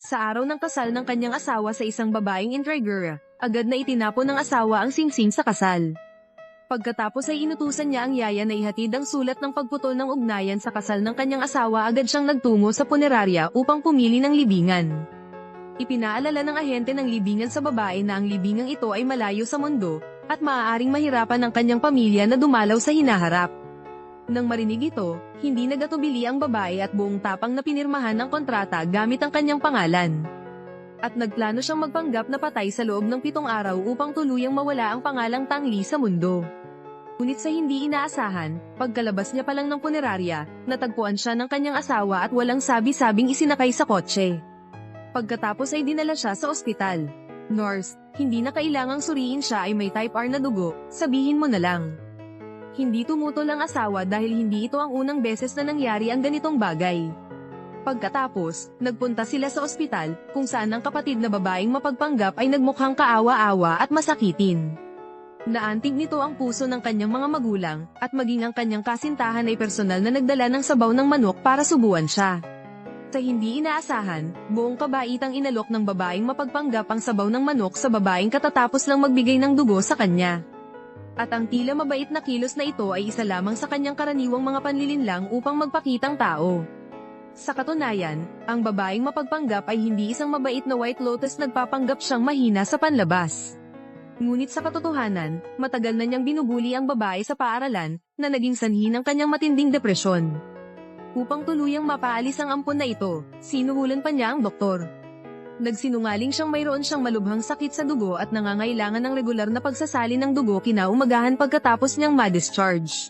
Sa araw ng kasal ng kanyang asawa sa isang babaeng intriguer, agad na itinapon ng asawa ang singsing sa kasal. Pagkatapos ay inutusan niya ang yaya na ihatid ang sulat ng pagputol ng ugnayan sa kasal ng kanyang asawa. Agad siyang nagtungo sa punerarya upang pumili ng libingan. Ipinaalala ng ahente ng libingan sa babae na ang libingang ito ay malayo sa mundo, at maaaring mahirapan ang kanyang pamilya na dumalaw sa hinaharap. Nang marinig ito, hindi nagatubili ang babae at buong tapang na pinirmahan ang kontrata gamit ang kanyang pangalan. At nagplano siyang magpanggap na patay sa loob ng 7 araw upang tuluyang mawala ang pangalang Tang Li sa mundo. Ngunit sa hindi inaasahan, pagkalabas niya pa lang ng punerarya, natagpuan siya ng kanyang asawa at walang sabi-sabing isinakay sa kotse. Pagkatapos ay dinala siya sa ospital. "Nurse, hindi na kailangang suriin siya, ay may type R na dugo, sabihin mo na lang." Hindi tumutol ang asawa dahil hindi ito ang unang beses na nangyari ang ganitong bagay. Pagkatapos, nagpunta sila sa ospital, kung saan ang kapatid na babaeng mapagpanggap ay nagmukhang kaawa-awa at masakitin. Naantig nito ang puso ng kanyang mga magulang, at maging ang kanyang kasintahan ay personal na nagdala ng sabaw ng manok para subuan siya. Sa hindi inaasahan, buong kabaitang inalok ng babaeng mapagpanggap ang sabaw ng manok sa babaeng katatapos lang magbigay ng dugo sa kanya. At ang tila mabait na kilos na ito ay isa lamang sa kanyang karaniwang mga panlilinlang upang magpakitang tao. Sa katunayan, ang babaeng mapagpanggap ay hindi isang mabait na White Lotus, nagpapanggap siyang mahina sa panlabas. Ngunit sa katotohanan, matagal na niyang binubuli ang babae sa paaralan, na naging sanhi ng kanyang matinding depresyon. Upang tuluyang mapaalis ang ampon na ito, sinuhulan pa niya ang doktor. Nagsinungaling siyang mayroon siyang malubhang sakit sa dugo at nangangailangan ng regular na pagsasalin ng dugo kinaumagahan pagkatapos niyang ma-discharge.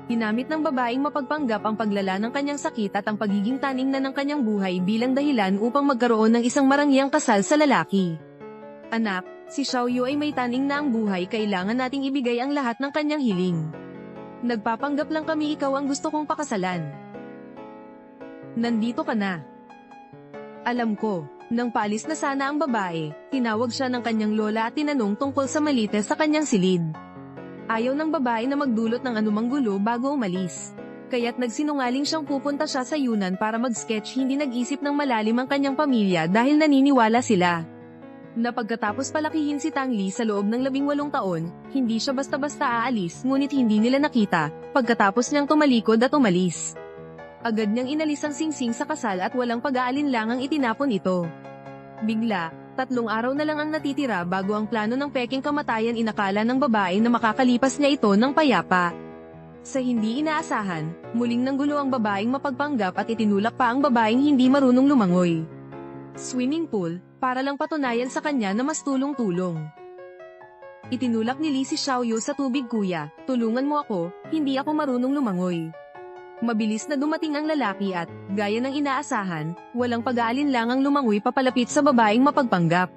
Ginamit ng babaeng mapagpanggap ang paglala ng kanyang sakit at ang pagiging taning na ng kanyang buhay bilang dahilan upang magkaroon ng isang marangyang kasal sa lalaki. "Anak, si Xiaoyu ay may taning na ang buhay, kailangan nating ibigay ang lahat ng kanyang hiling. Nagpapanggap lang kami ikaw ang gusto kong pakasalan. Nandito ka na." "Alam ko." Nang paalis na sana ang babae, tinawag siya ng kanyang lola at tinanong tungkol sa malites sa kanyang silid. Ayaw ng babae na magdulot ng anumang gulo bago umalis. Kaya't nagsinungaling siyang pupunta siya sa Yunnan para mag-sketch. Hindi nag-isip ng malalim ang kanyang pamilya dahil naniniwala sila na pagkatapos palakihin si Tang Li sa loob ng 18 taon, hindi siya basta-basta aalis. Ngunit hindi nila nakita, pagkatapos niyang tumalikod at umalis. Agad niyang inalis ang singsing sa kasal at walang pag-aalinlangang itinapon ito. Bigla, 3 araw na lang ang natitira bago ang plano ng peking kamatayan. Inakala ng babae na makakalipas niya ito ng payapa. Sa hindi inaasahan, muling nanggulo ang babaeng mapagpanggap at itinulak pa ang babaeng hindi marunong lumangoy. Swimming pool, para lang patunayan sa kanya na mas tulong-tulong. Itinulak ni Li si Xiaoyu sa tubig. "Kuya, tulungan mo ako, hindi ako marunong lumangoy." Mabilis na dumating ang lalaki at, gaya ng inaasahan, walang pag-aalinlangang lumangoy papalapit sa babaeng mapagpanggap.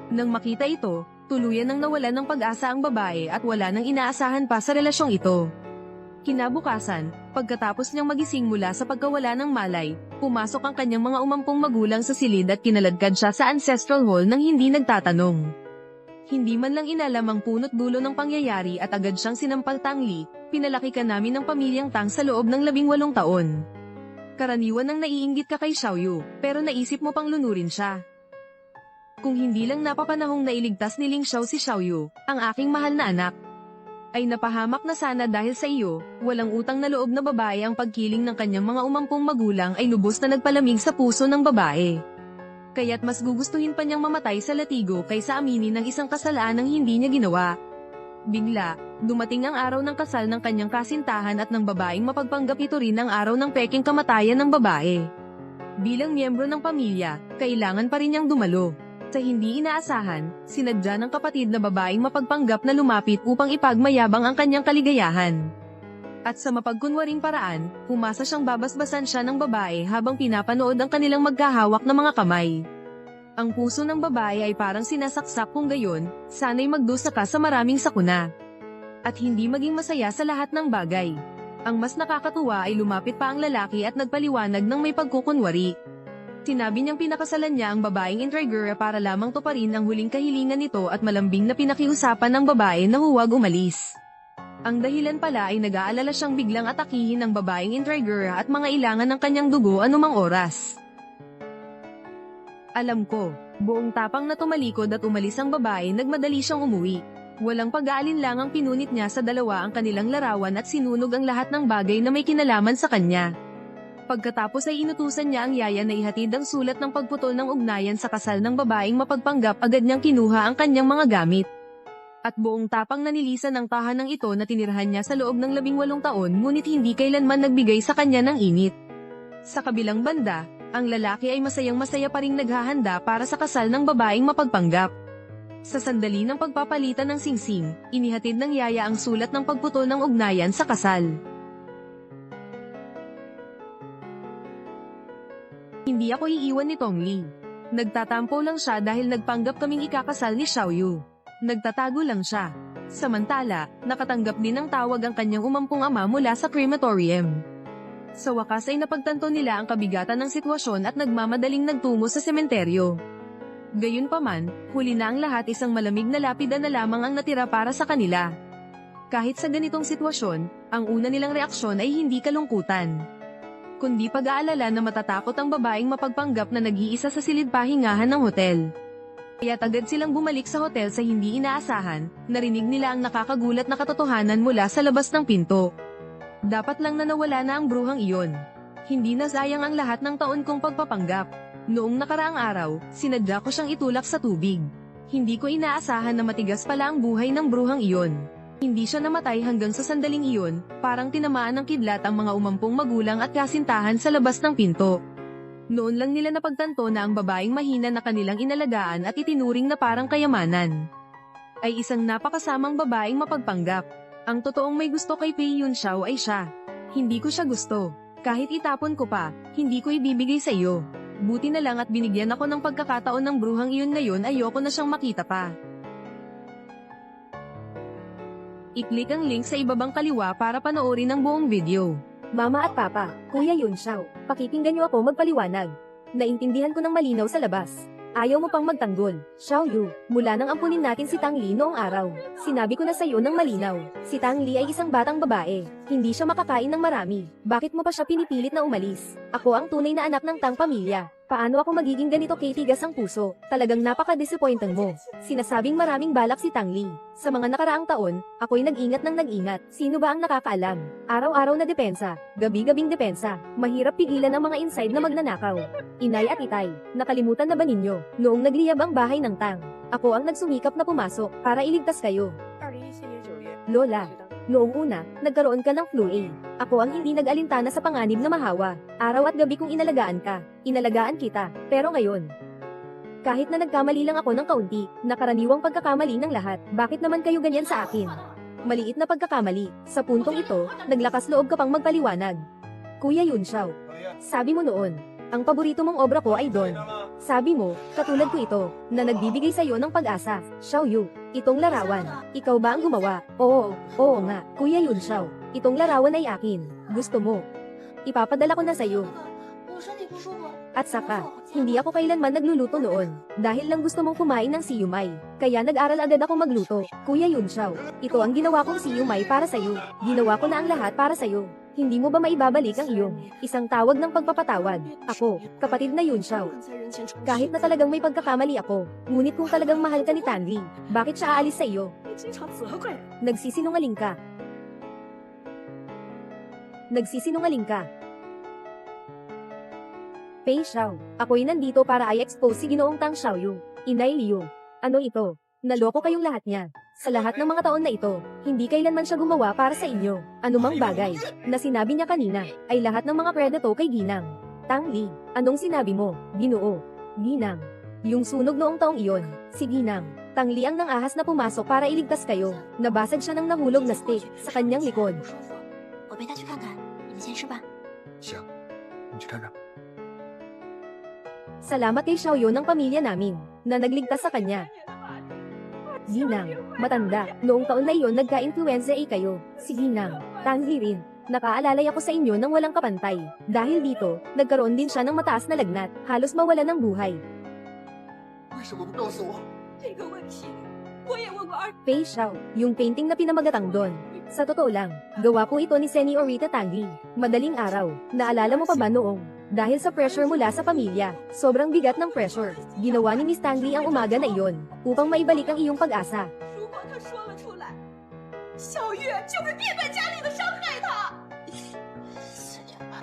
Nang makita ito, tuluyan nang nawalan ng pag-asa ang babae at wala nang inaasahan pa sa relasyong ito. Kinabukasan, pagkatapos niyang magising mula sa pagkawala ng malay, pumasok ang kanyang mga umampong magulang sa silid at kinaladkad siya sa ancestral hall nang hindi nagtatanong. Hindi man lang inalam ang punot dulo ng pangyayari at agad siyang sinampal. "Tang Li, pinalaki ka namin ng pamilyang Tang sa loob ng 18 taon. Karaniwan nang naiinggit ka kay Xiaoyu, pero naisip mo pang lunurin siya. Kung hindi lang napapanahong nailigtas ni Ling Xiao si Xiaoyu, ang aking mahal na anak, ay napahamak na sana dahil sa iyo." Walang utang na loob na babae. Ang pagkiling ng kanyang mga umampong magulang ay lubos na nagpalamig sa puso ng babae. Kaya't mas gugustuhin pa niyang mamatay sa latigo kaysa aminin ng isang kasalaanang hindi niya ginawa. Bigla, dumating ang araw ng kasal ng kanyang kasintahan at ng babaeng mapagpanggap. Ito rin ang araw ng peking kamatayan ng babae. Bilang miyembro ng pamilya, kailangan pa rin niyang dumalo. Sa hindi inaasahan, sinadya ng kapatid na babaeng mapagpanggap na lumapit upang ipagmayabang ang kanyang kaligayahan. At sa mapagkunwaring paraan, umasa siyang babasbasan siya ng babae habang pinapanood ang kanilang magkahawak na mga kamay. Ang puso ng babae ay parang sinasaksak. Kung gayon, sana'y magdusa ka sa maraming sakuna. At hindi maging masaya sa lahat ng bagay. Ang mas nakakatuwa ay lumapit pa ang lalaki at nagpaliwanag ng may pagkukunwari. Sinabi niyang pinakasalan niya ang babaeng intriguer para lamang tuparin ang huling kahilingan nito at malambing na pinakiusapan ng babae na huwag umalis. Ang dahilan pala ay nag-aalala siyang biglang atakihin ng babaeng intriguer at mga ilangan ng kanyang dugo anumang oras. Alam ko, buong tapang na tumalikod at umalis ang babae, nagmadali siyang umuwi. Walang pag-aalinlangang pinunit niya sa dalawa ang kanilang larawan at sinunog ang lahat ng bagay na may kinalaman sa kanya. Pagkatapos ay inutusan niya ang yaya na ihatid ang sulat ng pagputol ng ugnayan sa kasal ng babaeng mapagpanggap. Agad niyang kinuha ang kanyang mga gamit. At buong tapang nanilisan ang tahanang ito na tinirhan niya sa loob ng 18 taon, ngunit hindi kailanman nagbigay sa kanya ng init. Sa kabilang banda, ang lalaki ay masayang-masaya pa ring naghahanda para sa kasal ng babaeng mapagpanggap. Sa sandali ng pagpapalitan ng singsing, inihatid ng yaya ang sulat ng pagputol ng ugnayan sa kasal. Hindi ako iiwan ni Tongli. Nagtatampo lang siya dahil nagpanggap kaming ikakasal ni Xiaoyu. Nagtatago lang siya. Samantala, nakatanggap din ng tawag ang kanyang umampong ama mula sa crematorium. Sa wakas ay napagtanto nila ang kabigatan ng sitwasyon at nagmamadaling nagtungo sa sementeryo. Gayunpaman, huli na ang lahat, isang malamig na lapida na lamang ang natira para sa kanila. Kahit sa ganitong sitwasyon, ang una nilang reaksyon ay hindi kalungkutan, kundi pag-aalala na matatakot ang babaeng mapagpanggap na nag-iisa sa silid-pahingahan ng hotel. Kaya't agad silang bumalik sa hotel sa hindi inaasahan. Narinig nila ang nakakagulat na katotohanan mula sa labas ng pinto. Dapat lang na nawala na ang bruhang iyon. Hindi na sayang ang lahat ng taon kong pagpapanggap. Noong nakaraang araw, sinadya ko siyang itulak sa tubig. Hindi ko inaasahan na matigas pala ang buhay ng bruhang iyon. Hindi siya namatay hanggang sa sandaling iyon, parang tinamaan ng kidlat ang mga umampong magulang at kasintahan sa labas ng pinto. Noon lang nila napagtanto na ang babaeng mahina na kanilang inalagaan at itinuring na parang kayamanan ay isang napakasamang babaeng mapagpanggap. Ang totoong may gusto kay Pei Yunxiao ay siya. Hindi ko siya gusto. Kahit itapon ko pa, hindi ko ibibigay sa iyo. Buti na lang at binigyan ako ng pagkakataon ng bruhang iyon ngayon, ayoko na siyang makita pa. I-click ang link sa ibabang kaliwa para panoorin ang buong video. Mama at Papa, Kuya Yunxiao, pakikinggan niyo ako magpaliwanag. Naintindihan ko ng malinaw sa labas. Ayaw mo pang magtanggol, Xiaoyu. Mula nang ampunin natin si Tang Li noong araw, sinabi ko na sa iyo ng malinaw. Si Tang Li ay isang batang babae. Hindi siya makakain ng marami. Bakit mo pa siya pinipilit na umalis? Ako ang tunay na anak ng Tang pamilya. Paano ako magiging ganito kay tigas ang puso? Talagang napaka-disappointing mo. Sinasabing maraming balak si Tang Li. Sa mga nakaraang taon, ako'y nag-ingat ng nag-ingat. Sino ba ang nakakaalam? Araw-araw na depensa, gabi-gabing depensa. Mahirap pigilan ang mga inside na magnanakaw. Inay at itay, nakalimutan na ba ninyo? Noong nagliyab ang bahay ng Tang, ako ang nagsumikap na pumasok para iligtas kayo. Lola, noong una, nagkaroon ka ng flu A. Ako ang hindi nag-alintana sa panganib na mahawa. Araw at gabi kong inalagaan ka. Inalagaan kita. Pero ngayon, kahit na nagkamali lang ako ng kaunti, nakaraniwang pagkakamali ng lahat, bakit naman kayo ganyan sa akin? Maliit na pagkakamali. Sa puntong ito, naglakas loob ka pang magpaliwanag. Kuya Yunxiao, sabi mo noon, ang paborito mong obra ko ay Don. Sabi mo, katulad ko ito, na nagbibigay sa iyo ng pag-asa. Xiaoyu, itong larawan, ikaw ba ang gumawa? Oo nga, Kuya Yunxiao, itong larawan ay akin. Gusto mo? Ipapadala ko na sa iyo. At saka, hindi ako kailanman nagluluto noon, dahil lang gusto mong kumain ng siyumay. Kaya nag-aral agad ako magluto. Kuya Yunxiao, ito ang ginawa kong siyumay para sa iyo. Ginawa ko na ang lahat para sa iyo. Hindi mo ba maibabalik ang iyong isang tawag ng pagpapatawad? Ako, kapatid na Yunxiao. Kahit na talagang may pagkakamali ako, ngunit kung talagang mahal ka ni Tang Li, bakit siya aalis sa iyo? Nagsisinungaling ka. Nagsisinungaling ka. Pei Xiao, ako'y nandito para i-expose si Ginoong Tang Xiaoyu. Inay Liu, ano ito? Naloko kayong lahat niya. Sa lahat ng mga taon na ito, hindi kailanman siya gumawa para sa inyo. Anumang bagay na sinabi niya kanina ay lahat ng mga kredito kay Ginang. Tang Li, anong sinabi mo? Ginoo. Ginang. Yung sunog noong taong iyon, si Ginang. Tang Li ang nangahas na pumasok para iligtas kayo. Nabasag siya ng nahulog na stick sa kanyang likod. Salamat kay Xiaoyu ng pamilya namin na nagligtas sa kanya. Ginang, matanda, noong taon na iyon nagka-influenza kayo. Si Ginang, Tang Li rin. Nakaalalay ako sa inyo ng walang kapantay. Dahil dito, nagkaroon din siya ng mataas na lagnat, halos mawala ng buhay. Pei Xiao, yung painting na pinamagatang Don. Sa totoo lang, gawa po ito ni Senorita Tang Li. Madaling araw, naalala mo pa ba noong Dahil sa pressure mula sa pamilya, sobrang bigat ng pressure. Ginawa ni Miss Tang Li ang umaga na iyon, upang maibalik ang iyong pag-asa. 如果他说了出来，小月就会变本加厉的伤害他。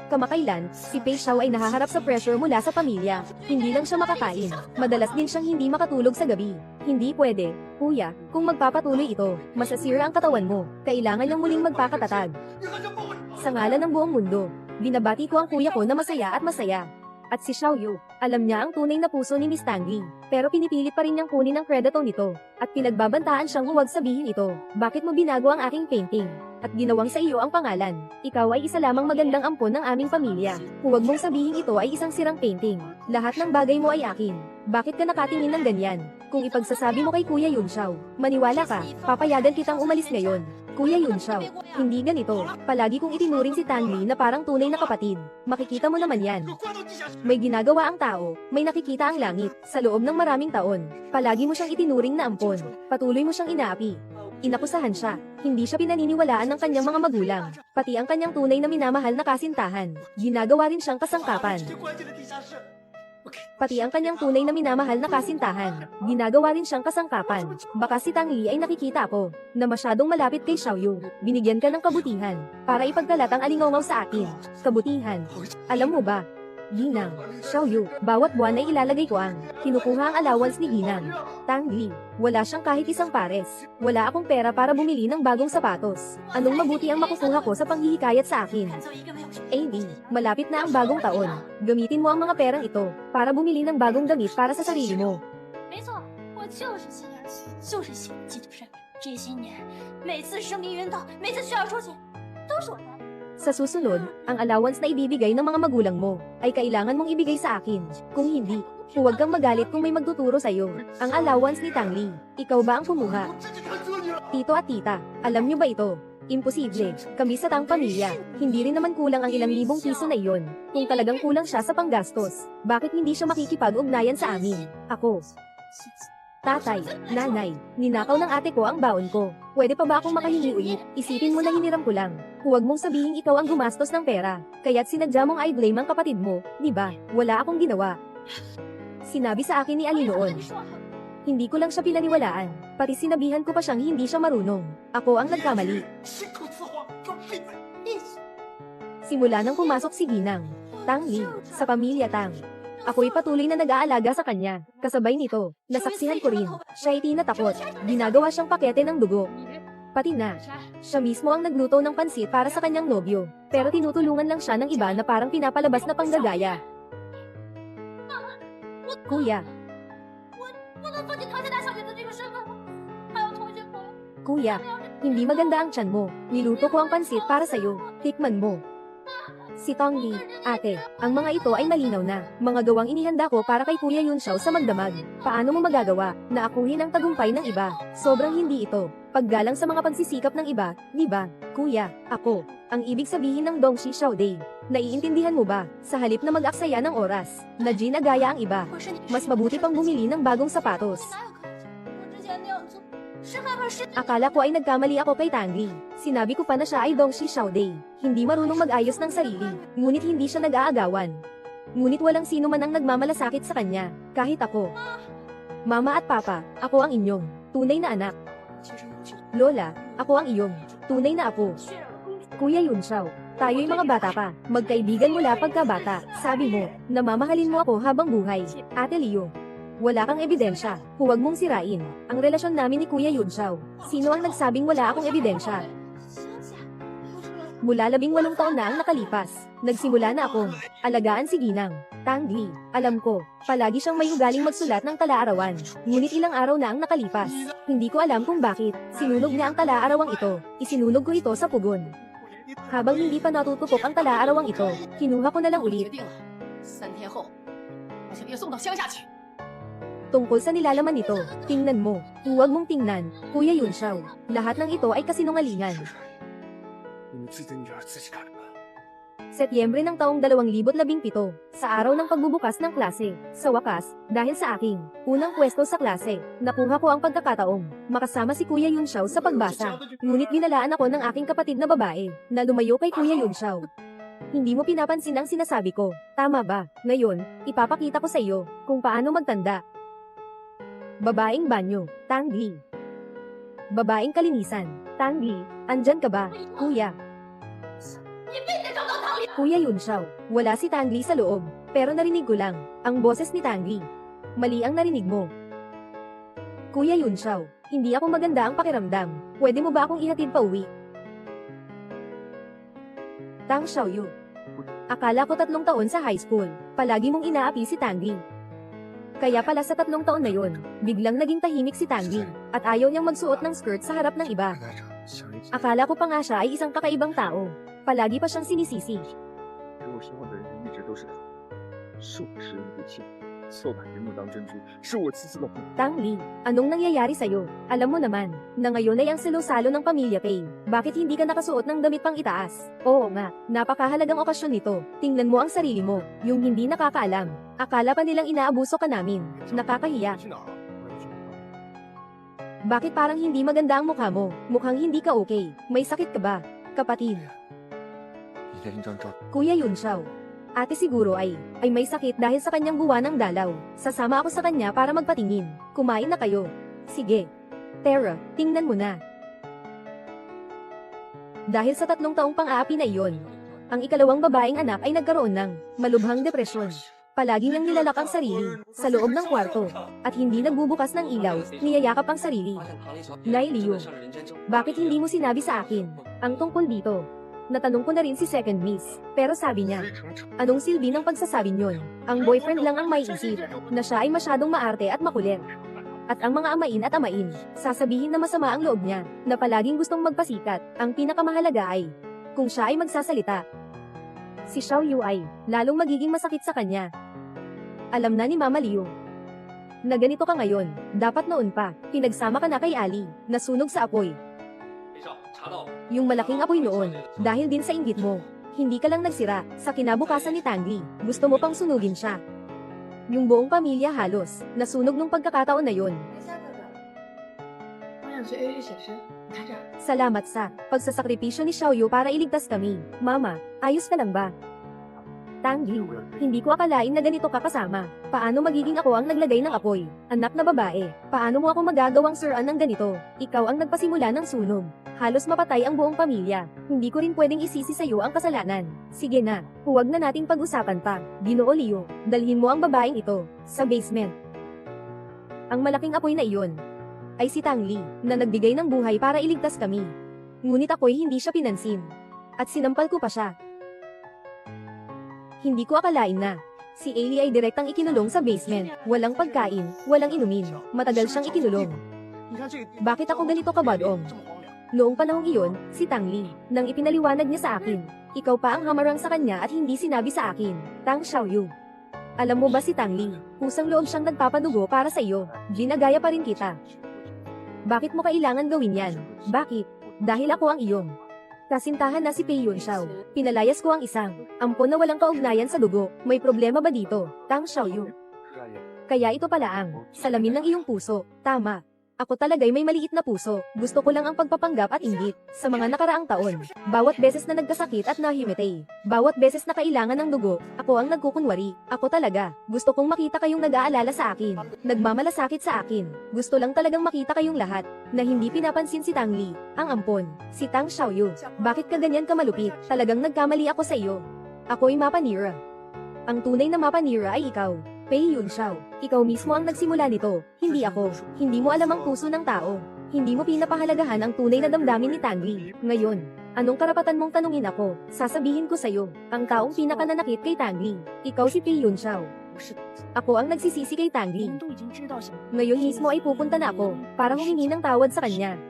Kamakailan, si Pei Xiao ay nahaharap sa pressure mula sa pamilya. Hindi lang siya makakain, madalas din siyang hindi makatulog sa gabi. Hindi pwede, kuya, kung magpapatuloy ito, masasira ang katawan mo. Kailangan niyang muling magpakatatag. Sa ngalan ng buong mundo, binabati ko ang kuya ko na masaya at masaya. At si Xiao Yu, alam niya ang tunay na puso ni Miss Tang Li, pero pinipilit pa rin niyang kunin ang kredito nito, at pinagbabantaan siyang huwag sabihin ito. Bakit mo binago ang aking painting? At ginawang sa iyo ang pangalan. Ikaw ay isa lamang magandang ampon ng aming pamilya. Huwag mong sabihin ito ay isang sirang painting. Lahat ng bagay mo ay akin. Bakit ka nakatingin ng ganyan? Kung ipagsasabi mo kay Kuya Yun Xiao, maniwala ka, papayagan kitang umalis ngayon. Kuya Yun Xiao, hindi ganito. Palagi kong itinuring si Tang Li na parang tunay na kapatid. Makikita mo naman yan. May ginagawa ang tao, may nakikita ang langit, sa loob ng maraming taon. Palagi mo siyang itinuring na ampon. Patuloy mo siyang inaapi. Inakusahan siya. Hindi siya pinaniniwalaan ng kanyang mga magulang. Pati ang kanyang tunay na minamahal na kasintahan. Ginagawa rin siyang kasangkapan. Pati ang kanyang tunay na minamahal na kasintahan. Ginagawa rin siyang kasangkapan. Baka si Tang Li ay nakikita ko na masyadong malapit kay Xiao Yu. Binigyan ka ng kabutihan para ipagkalat ang alingaw sa akin. Kabutihan. Alam mo ba, Ginang, Xiao Yu, bawat buwan ay ilalagay ko ang kinukuha ang allowance ni Ginang. Tang Li, wala siyang kahit isang pares. Wala akong pera para bumili ng bagong sapatos. Anong mabuti ang makukuha ko sa panghihikayat sa akin? AD, malapit na ang bagong taon. Gamitin mo ang mga perang ito para bumili ng bagong damit para sa sarili mo. 没错，我就是心眼细，就是喜欢记住身份。这些年，每次声名云道，每次需要出钱，都是我担。 Sa susunod, ang allowance na ibibigay ng mga magulang mo ay kailangan mong ibigay sa akin. Kung hindi, huwag kang magalit kung may magtuturo sa iyo. Ang allowance ni Tang Li, ikaw ba ang kumuha? Tito at tita, alam niyo ba ito? Imposible. Kami sa Tang pamilya, hindi rin naman kulang ang ilang libong piso na iyon. Kung talagang kulang siya sa panggastos, bakit hindi siya makikipag-ugnayan sa amin? Ako. Tatay, nanay, ninakaw ng ate ko ang baon ko. Pwede pa ba akong makahingi ulit? Isipin mo na hiniram ko lang. Huwag mong sabihin ikaw ang gumastos ng pera. Kaya't sinadya mong i-blame ang kapatid mo, di ba? Wala akong ginawa. Sinabi sa akin ni Ali noon. Hindi ko lang siya pinaniwalaan. Pati sinabihan ko pa siyang hindi siya marunong. Ako ang nagkamali. Simula nang pumasok si Ginang, Tang Li, sa pamilya Tang. Ako'y patuloy na nag-aalaga sa kanya. Kasabay nito, nasaksihan ko rin. Siya ay tinatakot. Ginagawa siyang pakete ng dugo. Pati na, siya mismo ang nagluto ng pansit para sa kanyang nobyo. Pero tinutulungan lang siya ng iba na parang pinapalabas na panggagaya. Kuya, 不能放弃唐家大小姐的这个身份吗？还有同学朋友， kuya, hindi maganda ang tiyan mo. Niluto ko ang pansit para sa'yo. Tikman mo. Si Tong Li, ate, ang mga ito ay malinaw na. Mga gawang inihanda ko para kay Kuya Yun Xiao sa magdamag. Paano mo magagawa na akuhin ang tagumpay ng iba? Sobrang hindi ito. Paggalang sa mga pagsisikap ng iba, di ba? Kuya, ako. Ang ibig sabihin ng Dongxi Xiao Day. Naiintindihan mo ba? Sa halip na mag-aksaya ng oras, na ginagaya ang iba, 我身体 mas mabuti pang bumili ng bagong sapatos. 哪有可能？我之前那样做，是害怕身体。 Akala ko ay nagkamali ako kay Tang Li. Sinabi ko pa na siya ay Dongxi Xiao Day. Hindi marunong mag-ayos ng sarili, ngunit hindi siya nag-aagawan. Ngunit walang sino man ang nagmamalasakit sa kanya, kahit ako. Mama at Papa, ako ang inyong tunay na anak. Lola, ako ang iyong tunay na apo. Kuya Yun Xiao, tayo'y mga bata pa, magkaibigan mula pagkabata. Sabi mo, namamahalin mo ako habang buhay. Ate Leo, wala kang ebidensya, huwag mong sirain ang relasyon namin ni Kuya Yun Xiao. Sino ang nagsabing wala akong ebidensya? Mula 18 taon na ang nakalipas, nagsimula na akong alagaan si Ginang. Tang Li, alam ko, palagi siyang may ugaling magsulat ng tala-arawan. Ngunit ilang araw na ang nakalipas. Hindi ko alam kung bakit. Sinunog niya ang tala-arawang ito. Isinunog ko ito sa pugon. Habang hindi pa natutupok ang tala-arawang ito, kinuha ko na lang 决 ulit. 定了，3天后把小叶送到乡下去。 Tungkol sa nilalaman nito, tingnan mo. Huwag mong tingnan, Kuya Yun Xiao. Lahat ng ito ay kasinungalingan. 你自己的女儿自己看吧。 Setyembre ng taong 2017, sa araw ng pagbubukas ng klase. Sa wakas, dahil sa aking unang pwesto sa klase, nakuha ko ang pagkakataong makasama si Kuya Yun Xiao sa pagbasa. Ngunit binalaan ako ng aking kapatid na babae na lumayo kay Kuya Yun Xiao. Hindi mo pinapansin ang sinasabi ko. Tama ba? Ngayon, ipapakita ko sa iyo kung paano magtanda. Babaeng banyo, Tang Li. Babaeng kalinisan, Tang Li. Andyan ka ba, kuya? 你非得找到唐丽。 Kuya Yun Xiao, wala si Tang Li sa loob, pero narinig ko lang ang boses ni Tang Li. Mali ang narinig mo. Kuya Yun Xiao, hindi ako maganda ang pakiramdam. Pwede mo ba akong ihatid pa uwi? Tang Xiaoyu. Akala ko 3 taon sa high school, palagi mong inaapi si Tang Li. Kaya pala sa 3 taon na yon, biglang naging tahimik si Tang Li, at ayaw niyang magsuot ng skirt sa harap ng iba. 大长想一起， Akala ko pa nga siya ay isang kakaibang tao. Palagi pa siyang sinisisi. 给我希望的人一直都是他，是我失言不清，错把人目当珍珠，是我自私的不。 Tang Li, anong nangyayari sa'yo? Alam mo naman, na ngayon ay ang salo-salo ng pamilya Pei. Bakit hindi ka nakasuot ng damit pang itaas? Oo nga, napakahalagang okasyon nito. Tingnan mo ang sarili mo, yung hindi nakakaalam. Akala pa nilang inaabuso ka namin. Nakakahiya. 去哪儿？我要去哪儿？ Bakit parang hindi maganda ang mukha mo? Mukhang hindi ka okay. May sakit ka ba? Kapatid, 你连一张照片。 Kuya Yun Xiao. Ate siguro ay may sakit dahil sa kanyang buwan ng dalaw. Sasama ako sa kanya para magpatingin. Kumain na kayo. Sige. Tara, tingnan mo na. Dahil sa 3 taong pang-aapi na iyon, ang ikalawang babaeng anak ay nagkaroon ng malubhang depresyon. Palagi niyang nilalak ang sarili sa loob ng kwarto at hindi nagbubukas ng ilaw, niyayakap ang sarili. Nay Liu, bakit hindi mo sinabi sa akin ang tungkol dito? Natanong ko na rin si Second Miss, pero sabi niya, anong silbi ng pagsasabi niyon? Ang boyfriend lang ang may isip, na siya ay masyadong maarte at makulit. At ang mga amain at amain, sasabihin na masama ang loob niya, na palaging gustong magpasikat. Ang pinakamahalaga ay, kung siya ay magsasalita. Si Xiao Yu ay, lalong magiging masakit sa kanya. Alam na ni Mama Liu, na ganito ka ngayon, dapat noon pa, pinagsama ka na kay Ali, nasunog sa apoy. Yung malaking apoy noon, dahil din sa inggit mo, hindi ka lang nagsira, sa kinabukasan ni Tang Li, gusto mo pang sunugin siya. Yung buong pamilya halos, nasunog nung pagkakataon na yon. 我想去 AA 写生，你看这儿。 Salamat sa pagsasakripisyo ni Xiaoyu para iligtas kami. Mama, ayos ka lang ba? Tang Li, hindi ko akalain na ganito ka kasama. Paano magiging ako ang naglagay ng apoy? Anak na babae, paano mo ako magagawang suran ng ganito? Ikaw ang nagpasimula ng sunog. Halos mapatay ang buong pamilya. Hindi ko rin pwedeng isisi sa iyo ang kasalanan. Sige na, huwag na nating pag-usapan pa. Ginoo Liu, dalhin mo ang babaeng ito sa basement. Ang malaking apoy na iyon ay si Tang Li, na nagbigay ng buhay para iligtas kami. Ngunit ako'y hindi siya pinansin. At sinampal ko pa siya. Hindi ko akalain na si Ali ay direktang ikinulong sa basement. Walang pagkain, walang inumin. Matagal siyang ikinulong. 你看这个。 Bakit ako ganito kabadong? 这么荒凉。 Noong panahong iyon, si Tang Li, nang ipinaliwanag niya sa akin, ikaw pa ang hamarang sa kanya at hindi sinabi sa akin, Tang Xiaoyu. Alam mo ba si Tang Li, pusang loob siyang nagpapadugo para sa iyo, ginagaya pa rin kita. Bakit mo kailangan gawin yan? Bakit? Dahil ako ang iyong kasintahan na si Pei Yun Xiao. Pinalayas ko ang isang ampon na walang kaugnayan sa dugo. May problema ba dito, Tang Xiaoyu? Kaya ito pala ang salamin ng iyong puso. Tama. Ako talaga'y may maliit na puso. Gusto ko lang ang pagpapanggap at inggit. Sa mga nakaraang taon, bawat beses na nagkasakit at nahimitay, bawat beses na kailangan ng dugo, ako ang nagkukunwari. Ako talaga. Gusto kong makita kayong nag-aalala sa akin. Nagmamalasakit sa akin. Gusto lang talagang makita kayong lahat, na hindi pinapansin si Tang Li, ang ampon, si Tang Xiaoyu. Bakit ka ganyan kamalupit? Talagang nagkamali ako sa iyo. Ako'y mapanira. Ang tunay na mapanira ay ikaw. Pei Yun Xiao, ikaw mismo ang nagsimula nito, hindi ako. Hindi mo alam ang puso ng tao. Hindi mo pinapahalagahan ang tunay na damdamin ni Tang Li. Ngayon, anong karapatan mong tanungin ako? Sasabihin ko sa'yo, ang taong pinakananakit kay Tang Li. Ikaw si Pei Yun Xiao. Ako ang nagsisisi kay Tang Li. Ngayon mismo ay pupunta na ako, para humingi ng tawad sa kanya.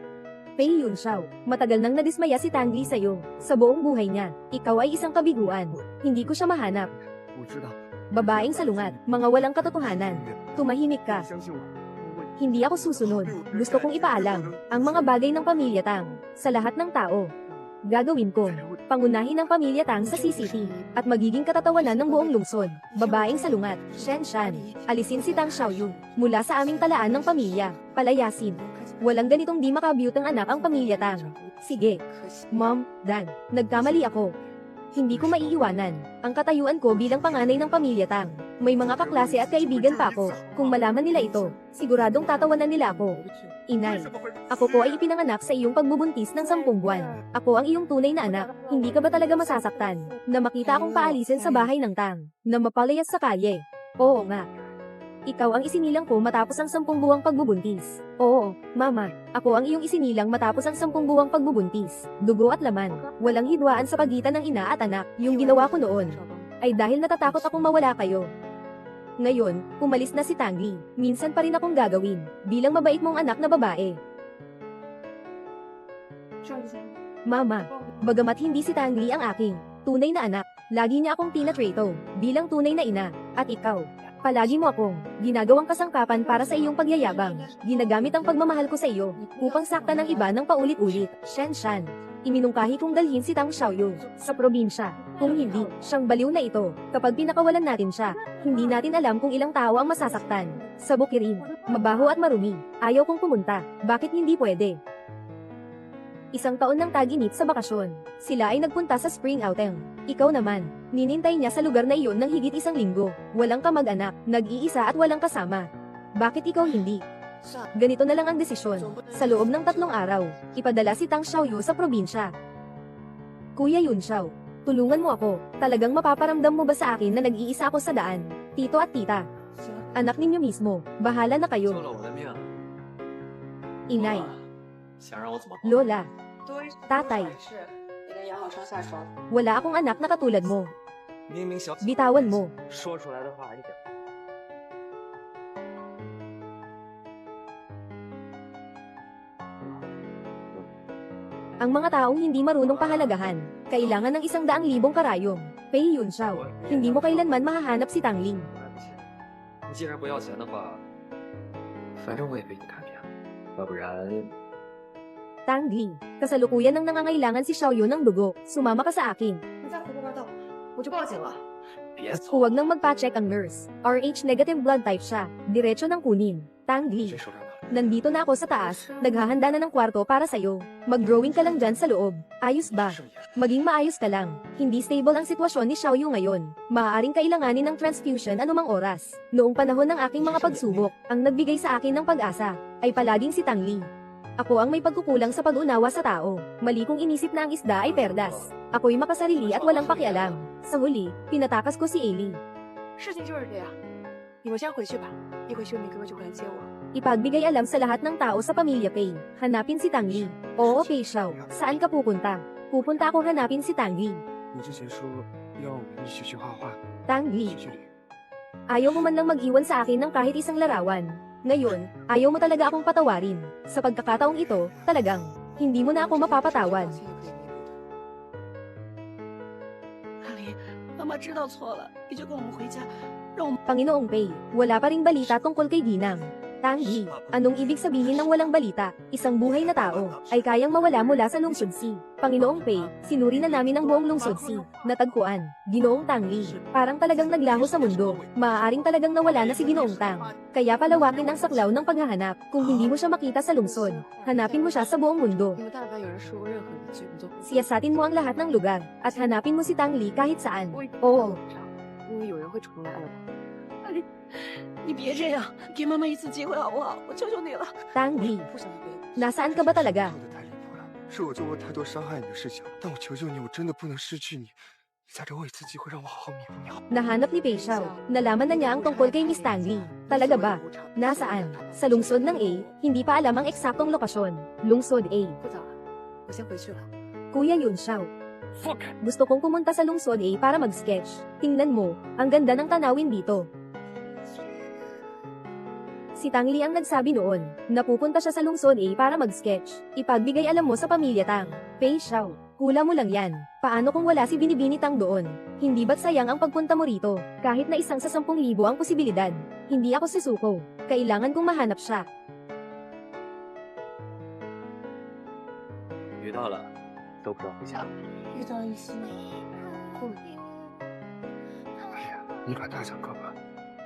Pei Yun Xiao, matagal nang nadismaya si Tang Li sa'yo. Sa buong buhay niya, ikaw ay isang kabiguan. Hindi ko siya mahanap. 我知道。 Babaeng salungat, mga walang katotohanan. Tumahimik ka. 相信我，我会。 Hindi ako susunod. Gusto kong ipaalam ang mga bagay ng pamilya Tang sa lahat ng tao. Gagawin ko, pangunahin ang pamilya Tang sa CCTV at magiging katatawanan ng buong lungsod. Babaeng salungat, Shen Shan. Alisin si Tang Xiaoyu mula sa aming talaan ng pamilya. Palayasin. Walang ganitong di makabyutang anak ang pamilya Tang. Sige. Mom, Dad, nagkamali ako. Hindi ko maiiwanan ang katayuan ko bilang panganay ng pamilya Tang. May mga kaklase at kaibigan pa ako. Kung malaman nila ito, siguradong tatawanan nila ako. Inay, ako po ay ipinanganak sa iyong pagbubuntis ng 10 buwan. Ako ang iyong tunay na anak. Hindi ka ba talaga masasaktan na makita akong paalisin sa bahay ng Tang, na mapalayas sa kalye? Oo nga. Ikaw ang isinilang ko matapos ang 10 buwang pagbubuntis. Oo, mama, ako ang iyong isinilang matapos ang 10 buwang pagbubuntis. Dugo at laman, walang hidwaan sa pagitan ng ina at anak. Yung ginawa ko noon ay dahil natatakot akong mawala kayo. Ngayon, umalis na si Tangli. Minsan pa rin akong gagawin, bilang mabait mong anak na babae. Mama, bagamat hindi si Tangli ang aking tunay na anak, lagi niya akong tinatrato bilang tunay na ina, at ikaw, palagi mo akong ginagawang kasangkapan para sa iyong pagyayabang. Ginagamit ang pagmamahal ko sa iyo upang saktan ng iba ng paulit-ulit. Shen. Iminungkahi kong dalhin si Tang Xiaoyu sa probinsya. Kung hindi, siyang baliw na ito. Kapag pinakawalan natin siya, hindi natin alam kung ilang tao ang masasaktan. Sa bukirin, mabaho at marumi. Ayaw kong pumunta. Bakit hindi pwede? Isang taon ng tag-init sa bakasyon. Sila ay nagpunta sa spring outing. Ikaw naman, ninintay niya sa lugar na iyon ng higit 1 linggo. Walang kamag-anak, nag-iisa at walang kasama. Bakit ikaw hindi? Ganito na lang ang desisyon. Sa loob ng 3 araw, ipadala si Tang Xiaoyu sa probinsya. Kuya Yun Xiao, tulungan mo ako. Talagang mapaparamdam mo ba sa akin na nag-iisa ako sa daan? Tito at tita. Anak ninyo mismo, bahala na kayo. Inay, lola, tatay, wala akong anak na katulad mo. Bitawan mo. Ang mga taong hindi marunong pahalagahan, kailangan ng 100,000 karayom. Pei Yun Xiao, hindi mo kailanman mahahanap si Tang Ling. 你既然不要钱的话，反正我也被你看遍了，要不然 Tang Ling, kasalukuyan ng nangangailangan si Xiaoyu ng dugo. Sumama ka sa akin. 你再胡说八道，我就报警了。 别走。 Huwag nang magpa-check ang nurse. RH negative blood type siya. Diretso ng kunin. Tang Ling, 谁手上拿？ nandito na ako sa taas. Naghahanda na ng kwarto para sa'yo. Mag-drawing ka lang dyan sa loob. Ayos ba? 剩下 Maging maayos ka lang. Hindi stable ang sitwasyon ni Xiaoyu ngayon. Maaaring kailanganin ng transfusion anumang oras. Noong panahon ng aking mga pagsubok, ang nagbigay sa akin ng pag-asa ay palaging si Tang Li. Ako ang may pagkukulang sa pag-unawa sa tao. Mali kong inisip na ang isda ay perdas. Ako'y makasarili at walang pakialam. Sa huli, pinatakas ko si Eli. 事情就是这样，你们先回去吧，一回去明哥就会来接我。 Ipagbigay alam sa lahat ng tao sa pamilya Pei. Hanapin si Tang Li. Oo, Pei Xiao. Saan ka pupunta? Pupunta ako hanapin si Tang Li. 你之前说要我们一起去画画， Tang 一 Li. 起去旅游。 Ayaw mo man lang mag-iwan sa akin ng kahit isang larawan. Ngayon, ayaw mo talaga akong patawarin. Sa pagkakataong ito, talagang, hindi mo na ako mapapatawad. 阿离，妈妈知道错了，你就跟我们回家，让我们。 Panginoong Pei, wala pa ring balita tungkol kay Ginang. Tang Li, anong ibig sabihin ng walang balita? Isang buhay na tao ay kayang mawala mula sa lungsod C. Panginoong Pei, sinuri na namin ang buong lungsod C. Natagpuan, Ginoong Tang Li. Parang talagang naglaho sa mundo. Maaaring talagang nawala na si Ginoong Tang. Kaya palawakin ang saklaw ng paghahanap. Kung hindi mo siya makita sa lungsod, hanapin mo siya sa buong mundo. 你们但凡有人说过任何的罪，你都会。 Siyasatin mo ang lahat ng lugar, at hanapin mo si Tang Li kahit saan. 我一定 Oo. 因为有人会重来爱我。阿离，你别这样，给妈妈一次机会好不好？我求求你了。 Tang Li, 不想回。 nasaan ka ba talaga? 做的太离谱了，是我做过太多伤害你的事情，但我求求你，我真的不能失去你。你再给我一次机会，让我好好弥补你好。 Nahanap ni Pei Xiao. Nalaman na niya ang tungkol kay Miss Tang Li. Talaga ba? Nasaan? Sa lungsod ng A, hindi pa alam ang eksaktong lokasyon. Lungsod A. 不早了，我先回去了。 Kuya Yun Xiao. 放开！ Gusto kong pumunta sa lungsod A para mag-sketch. Tingnan mo, ang ganda ng tanawin dito. Si Tang Li ang nagsabi noon, na pupunta siya sa lungsod A para mag-sketch. Ipagbigay alam mo sa pamilya Tang. Pei Xiao, hula mo lang yan. Paano kung wala si Binibini Tang doon? Hindi ba't sayang ang pagpunta mo rito? Kahit na 1 sa 10,000 ang posibilidad. Hindi ako susuko. Kailangan kong mahanap siya. 遇到了，都不知道回家。遇到一些不哎呀，你把大奖给我吧。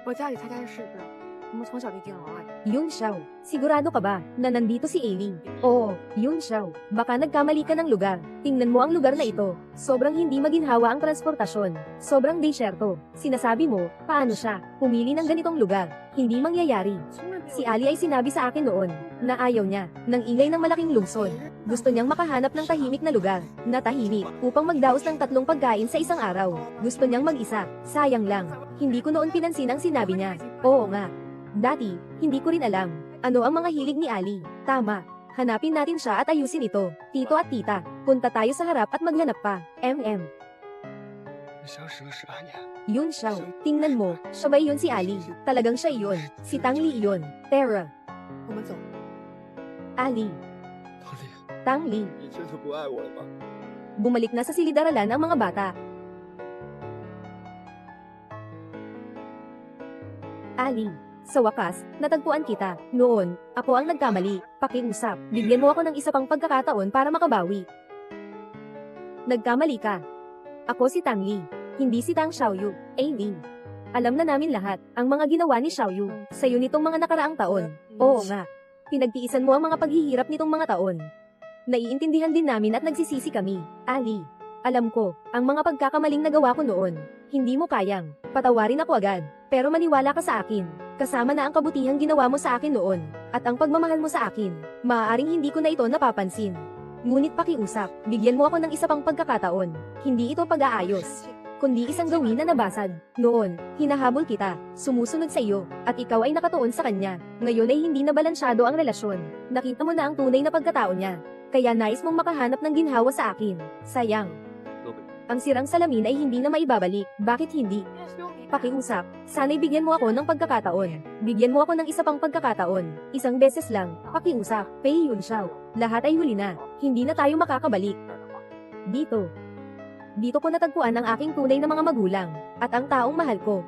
我家里参加的事子，我们从小就定好了。 Yun Xiao, sigurado ka ba na nandito si Aileen? Oo, Yun Xiao, baka nagkamali ka ng lugar. Tingnan mo ang lugar na ito. Sobrang hindi maginhawa ang transportasyon. Sobrang desyerto. Sinasabi mo, paano siya pumili ng ganitong lugar? Hindi mangyayari. Si Ali ay sinabi sa akin noon na ayaw niya ng ingay ng malaking lungsod. Gusto niyang makahanap ng tahimik na lugar na tahimik upang magdaos ng 3 pagkain sa isang araw. Gusto niyang mag-isa. Sayang lang. Hindi ko noon pinansin ang sinabi niya. Oo nga. Dati, hindi ko rin alam ano ang mga hilig ni Ali. Tama. Hanapin natin siya at ayusin ito. Tito at tita, punta tayo sa harap at maghanap pa.消失了18年， Yun Xiao, tingnan mo, siya ba yun si Ali? Talagang siya yun. Si Tang Li yun. Tara. 我们走。 Ali. 唐丽， Tang Li. 你真的不爱我了吗？ Bumalik na sa silid-aralan ang mga bata. Ali. Sa wakas, natagpuan kita. Noon, ako ang nagkamali. Pakiusap. Bigyan mo ako ng isa pang pagkakataon para makabawi. Nagkamali ka. Ako si Tang Li. Hindi si Tang Xiaoyu. Aileen. Alam na namin lahat ang mga ginawa ni Xiaoyu sa'yo nitong mga nakaraang taon. Oo nga. Pinagtiisan mo ang mga paghihirap nitong mga taon. Naiintindihan din namin at nagsisisi kami. Ali. Alam ko, ang mga pagkakamaling nagawa ko noon. Hindi mo kayang. Patawarin ako agad. Pero maniwala ka sa akin. Kasama na ang kabutihang ginawa mo sa akin noon. At ang pagmamahal mo sa akin. Maaaring hindi ko na ito napapansin. Ngunit pakiusap, bigyan mo ako ng isa pang pagkakataon. Hindi ito pag-aayos. Kundi isang gawin na nabasag. Noon, hinahabol kita, sumusunod sa iyo, at ikaw ay nakatuon sa kanya. Ngayon ay hindi na balansyado ang relasyon. Nakita mo na ang tunay na pagkatao niya. Kaya nais mong makahanap ng ginhawa sa akin. Sayang. Ang sirang salamin ay hindi na maibabalik. Bakit hindi? Pakiusap, sana'y bigyan mo ako ng pagkakataon. Bigyan mo ako ng isa pang pagkakataon. Isang beses lang, pakiusap, Pei Yun Xiao. Lahat ay huli na. Hindi na tayo makakabalik. Dito. Dito ko natagpuan ang aking tunay na mga magulang, at ang taong mahal ko.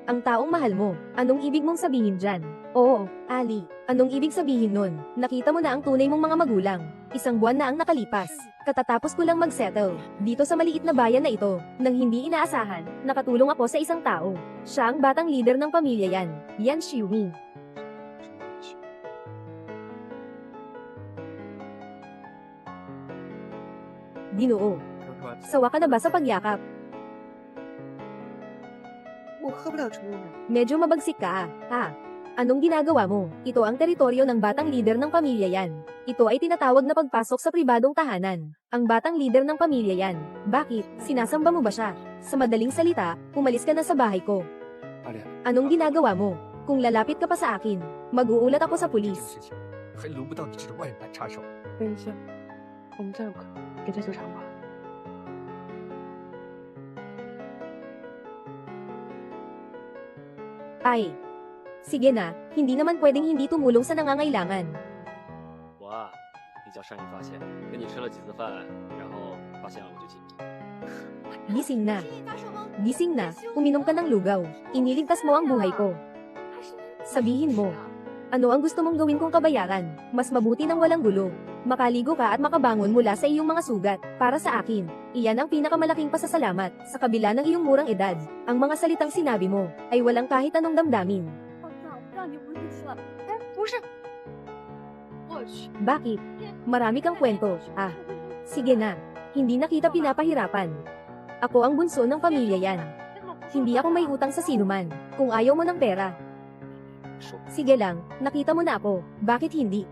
Ang taong mahal mo, anong ibig mong sabihin dyan? Oo, Ali, anong ibig sabihin nun? Nakita mo na ang tunay mong mga magulang. Isang buwan na ang nakalipas. Katatapos ko lang mag-settle dito sa maliit na bayan na ito, nang hindi inaasahan, nakatulong ako sa isang tao. Siya ang batang leader ng pamilya yan, Yan Xiuming. Ginoo, 刚说完， sawa ka na ba sa pagyakap? 我喝不了猪奶。 Medyo mabagsik ka ha? Anong ginagawa mo? Ito ang teritoryo ng batang leader ng pamilya yan. Ito ay tinatawag na pagpasok sa pribadong tahanan. Ang batang leader ng pamilya yan. Bakit? Sinasamba mo ba siya? Sa madaling salita, umalis ka na sa bahay ko. 阿莲， Anong ginagawa mo? Kung lalapit ka pa sa akin, mag-uulat ako sa 这个 pulis. 事情还轮不到你这种外人来插手。 等一下，我们暂不可，给他纠缠吧。 Ay. Sige na, hindi naman pwedeng hindi tumulong sa nangangailangan. 我啊，比较善于发现，跟你吃了几次饭，然后发现了我就进你。 Gising na. Gising na, uminom ka ng lugaw. Iniligtas mo ang buhay ko. Sabihin mo, ano ang gusto mong gawin kong kabayaran? Mas mabuti nang walang gulo. Makaligo ka at makabangon mula sa iyong mga sugat. Para sa akin, iyan ang pinakamalaking pasasalamat. Sa kabila ng iyong murang edad, ang mga salitang sinabi mo ay walang kahit anong damdamin. 让你不是了？哎，不是，我去， Bakit? Marami kang kwento. Ah, sige na. Hindi na kita pinapahirapan. Ako ang bunso ng pamilya yan. Hindi ako may utang sa sinuman. Kung ayaw mo ng pera, 说 sige lang, nakita mo na ako. Bakit hindi?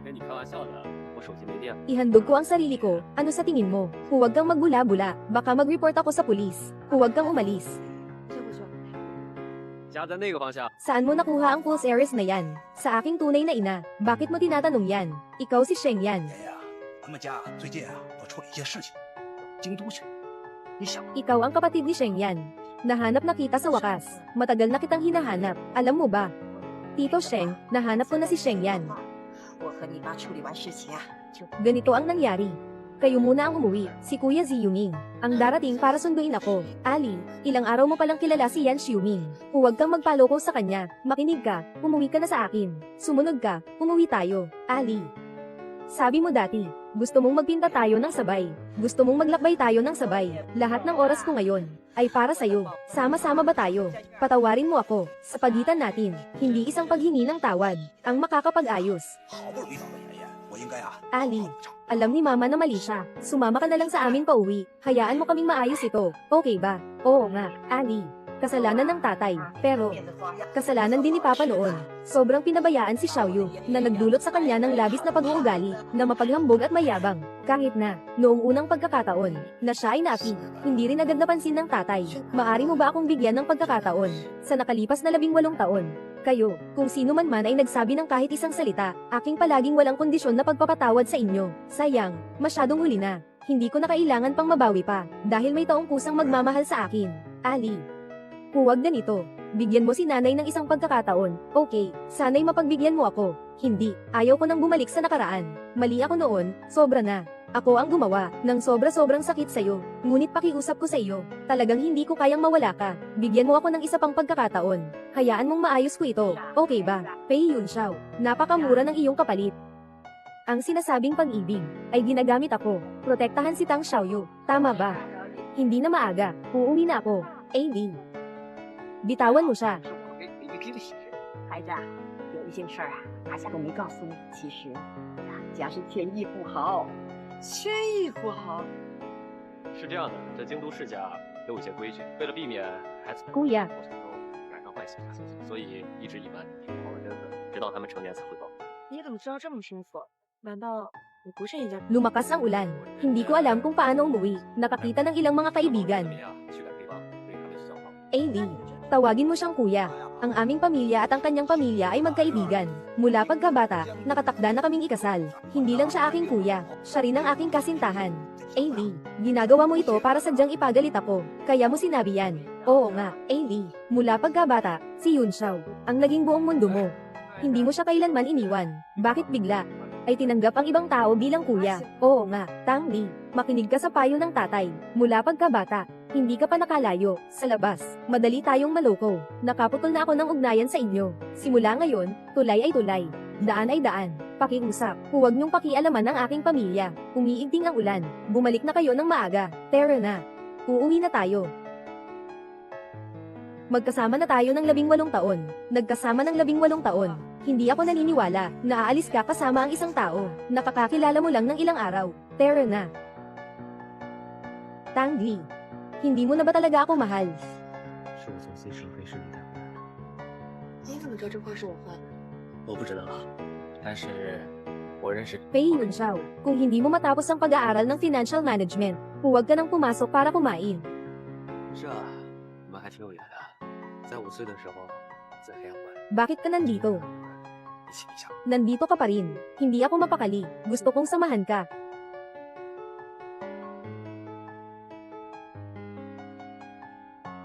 跟你开玩笑的，我手机没电了。 Ihandog ko ang sarili ko. Ano sa tingin mo? Huwag kang magbula-bula. Baka mag-report ako sa pulis. Huwag kang umalis. 接回去。 家在那个方向。 Saan mo nakuha ang false heiress na yan? Sa aking tunay na ina. Bakit mo tinatanong yan? Ikaw si Sheng yan. 爷爷，咱们家最近啊要处理一件事情，京都去。你想， Ikaw ang kapatid ni Sheng yan. Nahanap na kita sa wakas. Matagal na kitang hinahanap. Alam mo ba? Tito Sheng, nahanap ko na si Sheng yan. 我和你妈处理完事情啊，就 Ganito ang nangyari. Kayo muna ang umuwi, si Kuya Ziyuming. Ang darating para sunduin ako. Ali, ilang araw mo palang kilala si Yan Xiuming. Huwag kang magpaloko sa kanya. Makinig ka, umuwi ka na sa akin. Sumunod ka, umuwi tayo. Ali. Sabi mo dati, gusto mong magpinta tayo ng sabay. Gusto mong maglakbay tayo ng sabay. Lahat ng oras ko ngayon ay para sa'yo. Sama-sama ba tayo? Patawarin mo ako. Sa pagitan natin, hindi isang paghingi ng tawad ang makakapag-ayos. 好不容易找个爷爷，我应该啊。 Ali, alam ni Mama na mali siya. Sumama ka na lang sa amin pauwi. Hayaan mo kaming maayos ito. Okay ba? Oo nga, Ali. Kasalanan ng tatay. Pero, kasalanan din ni Papa noon. Sobrang pinabayaan si Xiaoyu na nagdulot sa kanya ng labis na pag-uugali na mapaghambog at mayabang. Kahit na, noong unang pagkakataon, na siya ay naapi, hindi rin agad napansin ng tatay. Maari mo ba akong bigyan ng pagkakataon? Sa nakalipas na 18 taon, kayo, kung sino man ay nagsabi ng kahit isang salita, aking palaging walang kondisyon na pagpapatawad sa inyo. Sayang, masyadong huli na. Hindi ko na kailangan pang mabawi pa, dahil may taong pusang magmamahal sa akin. Ali. Huwag ganito. Bigyan mo si nanay ng isang pagkakataon. Okay, sana'y mapagbigyan mo ako. Hindi, ayaw ko nang bumalik sa nakaraan. Mali ako noon, sobra na. Ako ang gumawa ng sobra-sobrang sakit sa'yo. Ngunit pakiusap ko sa iyo, talagang hindi ko kayang mawala ka. Bigyan mo ako ng isa pang pagkakataon. Hayaan mong maayos ko ito. Okay ba? Pei Yunxiao, napakamura ng iyong kapalit. Ang sinasabing pag-ibig ay ginagamit ako. Protektahan si Tang Xiaoyu. Tama ba? Hindi na maaga. Uuwi na ako. AD. Bitawan mo siya. 孩子啊，有一件事儿啊，阿霞都没告诉你。其实，家是天意不好，天意不好。是这样的，这京都世家有一些规矩，为了避免孩子 Kuya, 过程中染上坏习惯，所以一直隐瞒挺好的身份，直到他们成年才汇报。你怎么知道这么清楚？难道你不是人家？ lumakas ang ulan. Hindi ko alam kung paano umuwi. Nakakita ng ilang mga kaibigan. 驱赶黑帮，对他们起小号。 AD, tawagin mo siyang kuya. Ang aming pamilya at ang kanyang pamilya ay magkaibigan. Mula pagkabata, nakatakda na kaming ikasal. Hindi lang siya aking kuya, siya rin ang aking kasintahan. AD, ginagawa mo ito para sadyang ipagalit ako. Kaya mo sinabi yan. Oo nga, AD. Mula pagkabata, si Yunxiao, ang naging buong mundo mo. Hindi mo siya kailanman iniwan. Bakit bigla? Ay tinanggap ang ibang tao bilang kuya. Oo nga, Tang Li, makinig ka sa payo ng tatay. Mula pagkabata, hindi ka pa nakalayo. Sa labas, madali tayong maloko. Nakaputol na ako ng ugnayan sa inyo. Simula ngayon, tulay ay tulay. Daan ay daan. Pakiusap, huwag niyong pakialaman ang aking pamilya. Umiigting ang ulan. Bumalik na kayo ng maaga. Tara na. Uuwi na tayo. Magkasama na tayo ng 18 taon. Nagkasama ng 18 taon. Hindi ako naniniwala na aalis ka kasama ang isang tao. Nakakakilala mo lang ng ilang araw. Tara na. Tang Li, hindi mo na ba talaga ako mahal? 是我从 C 社会室里带回来的。你怎么知道这话是我画的？我不知道，但是我认识。 Pei Yunxiao, kung hindi mo matapos ang pag-aaral ng financial management, huwag ka nang pumasok para kumain. 是啊，你们还挺有缘的，在5岁的时候在黑暗关 Bakit ka nandito? 一起理想。 Nandito ka pa rin. Hindi ako mapakali. Gusto kong samahan ka.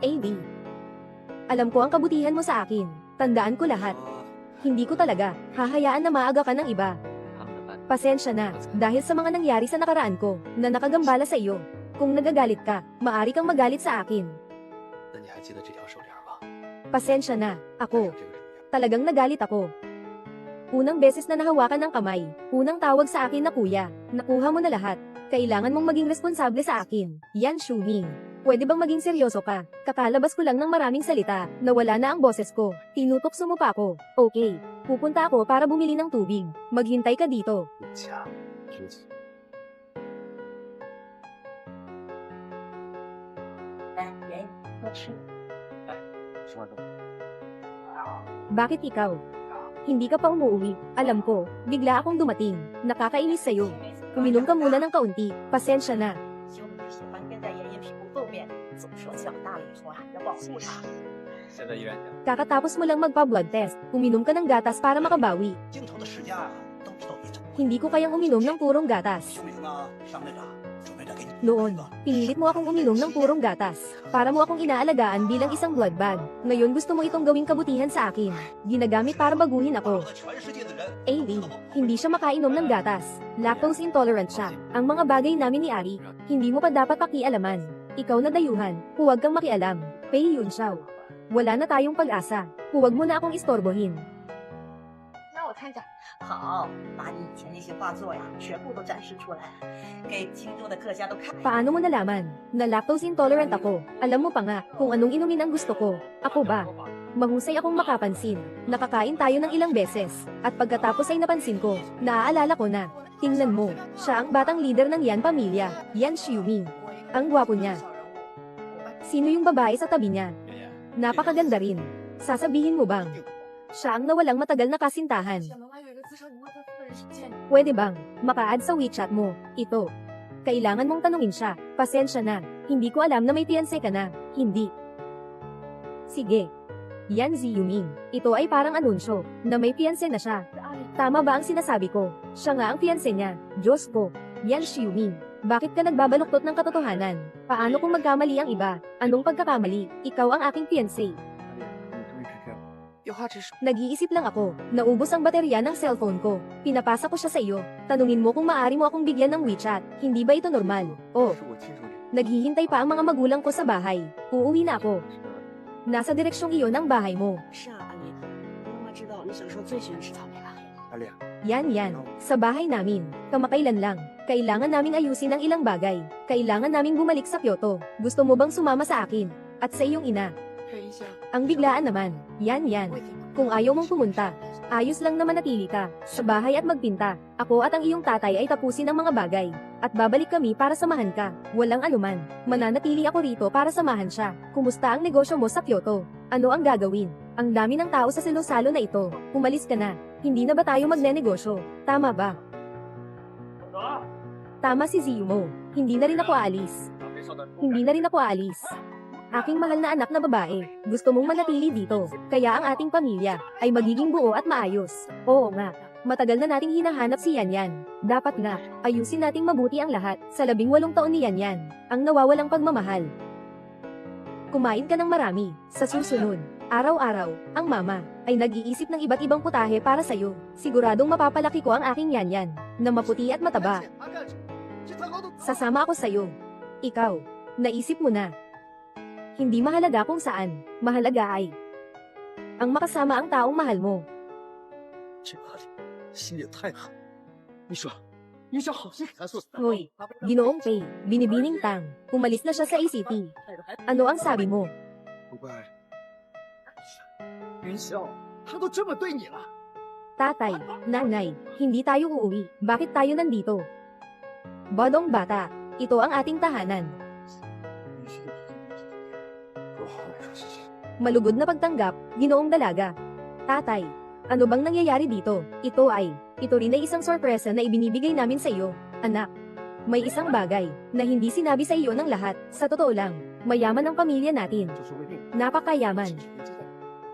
AD. Alam ko ang kabutihan mo sa akin. Tandaan ko lahat. Hindi ko talaga hahayaan na maaga ka ng iba. 他们的班 Pasensya na, dahil sa mga nangyari sa nakaraan ko, na nakagambala sa iyo. Kung nagagalit ka, maari kang magalit sa akin. 那你还记得这条手链吗？ Pasensya na, 戴 ako. 上这个手链， Talagang nagalit ako. Unang beses na nahawakan ng kamay, unang tawag sa akin na kuya, nakuha mo na lahat. Kailangan mong maging responsable sa akin. Yan Shuning. Pwede bang maging seryoso ka? Kakalabas ko lang ng maraming salita, nawala na ang boses ko. Tinutokso mo pa ako. Okay, pupunta ako para bumili ng tubig. Maghintay ka dito. 家知己。来，人多吃。吃饭吧。 Bakit ikaw? Hindi ka pa umuwi. Alam ko, bigla akong dumating. Nakakainis sa'yo. Uminom ka muna ng kaunti. Pasensya na. 修女喜欢跟在爷爷屁股后面，总说长大了以后啊要保护他。现在依然讲。 Kakatapos mo lang magpa-blood test. Uminom ka ng gatas para makabawi. 京城的世家啊，都知道你怎么。 Hindi ko kayang uminom ng purong gatas. 兄弟呢，上队长准备着给你。 Noon, pinilit mo akong uminom ng purong gatas. Para mo akong inaalagaan bilang isang blood bag. Ngayon gusto mo itong gawing kabutihan sa akin. Ginagamit para baguhin ako. 和全世界的人。 AD, hindi siya makainom ng gatas. Lactose intolerant siya. Ang mga bagay namin ni Ari, hindi mo pa dapat pakialaman. Ikaw na dayuhan, huwag kang makialam. Pei Yunxiao. Wala na tayong pag-asa. Huwag mo na akong istorbohin. 那我看看。好，把你以前那些画作呀，全部都展示出来，给京都的各家都看。 Paano mo nalaman na lactose intolerant ako? Alam mo pa nga kung anong inumin ang gusto ko. Ako ba? Mahusay akong makapansin. Nakakain tayo ng ilang beses. At pagkatapos ay napansin ko, naaalala ko na. Tingnan mo, siya ang batang leader ng Yan pamilya, Yan Xiuming. Ang gwapo niya. Sino yung babae sa tabi niya? Napakaganda rin. Sasabihin mo bang, siya ang nawalang matagal na kasintahan? Pwede bang maka-add sa WeChat mo? Ito. Kailangan mong tanungin siya. Pasensya na. Hindi ko alam na may fiancé ka na. Hindi. Sige. Yan Xiuming. Ito ay parang anunsyo na may fiancé na siya. Tama ba ang sinasabi ko? Siya nga ang fiancé niya. Diyos ko. Yan Xiuming. Bakit ka nagbabaluktot ng katotohanan? Paano kung magkamali ang iba? Anong pagkakamali? Ikaw ang aking fiancé. 有话直说。 Nag-iisip lang ako. Naubos ang baterya ng cellphone ko. Pinapasa ko siya sa iyo. Tanungin mo kung maaari mo akong bigyan ng WeChat. Hindi ba ito normal? Oh, 是我亲手给 naghihintay pa ang mga magulang ko sa bahay. Uuwi na ako. Nasa direksyong iyon ang bahay mo. 是啊，阿丽，妈妈知道你小时候最喜欢吃草莓了。 阿丽， Yan. Sa bahay namin. Kamakailan lang. Kailangan naming ayusin ang ilang bagay. Kailangan naming bumalik sa Kyoto. Gusto mo bang sumama sa akin? At sa iyong ina? 陪一下， Ang biglaan naman. Yan. Kung ayaw mong pumunta, ayos lang na manatili ka sa bahay at magpinta. Ako at ang iyong tatay ay tapusin ang mga bagay. At babalik kami para samahan ka. Walang anuman. Mananatili ako rito para samahan siya. Kumusta ang negosyo mo sa Kyoto? Ano ang gagawin? Ang dami ng tao sa salo-salo na ito. Umalis ka na. Hindi na ba tayo magne-negosyo? Tama ba? Tama si Xiumo. Hindi na rin ako aalis. Hindi na rin ako aalis. Aking mahal na anak na babae, gusto mong manatili dito, kaya ang ating pamilya ay magiging buo at maayos. Oo nga, matagal na nating hinahanap si Yan. Dapat nga, ayusin nating mabuti ang lahat sa 18 taon ni Yan, ang nawawalang pagmamahal. Kumain ka ng marami, sa susunod, araw-araw, ang mama ay nag-iisip ng iba't ibang putahe para sa'yo. Siguradong mapapalaki ko ang aking Yan, na maputi at mataba. Sasama ako sa'yo. Ikaw, naisip mo na. Hindi mahalaga kung saan, mahalaga ay ang makasama ang taong mahal mo. 这阿丽心也太狠。你说，你想好心给他做 Hoy, Ginoong Pei, binibining tang, umalis na siya sa ACT. Ano ang sabi mo? 不怪云霄，他都这么对你了。 Tatay, nanay, hindi tayo uuwi. Bakit tayo nandito? Bodong bata, ito ang ating tahanan. 说好说谢谢。 Malugod na pagtanggap, Ginoong Dalaga. Tatay, ano bang nangyayari dito? Ito rin ay isang sorpresa na ibinibigay namin sa iyo, anak. May isang bagay na hindi sinabi sa iyo ng lahat. Sa totoo lang, mayaman ang pamilya natin. 就是为病， Napakayaman. 别接待，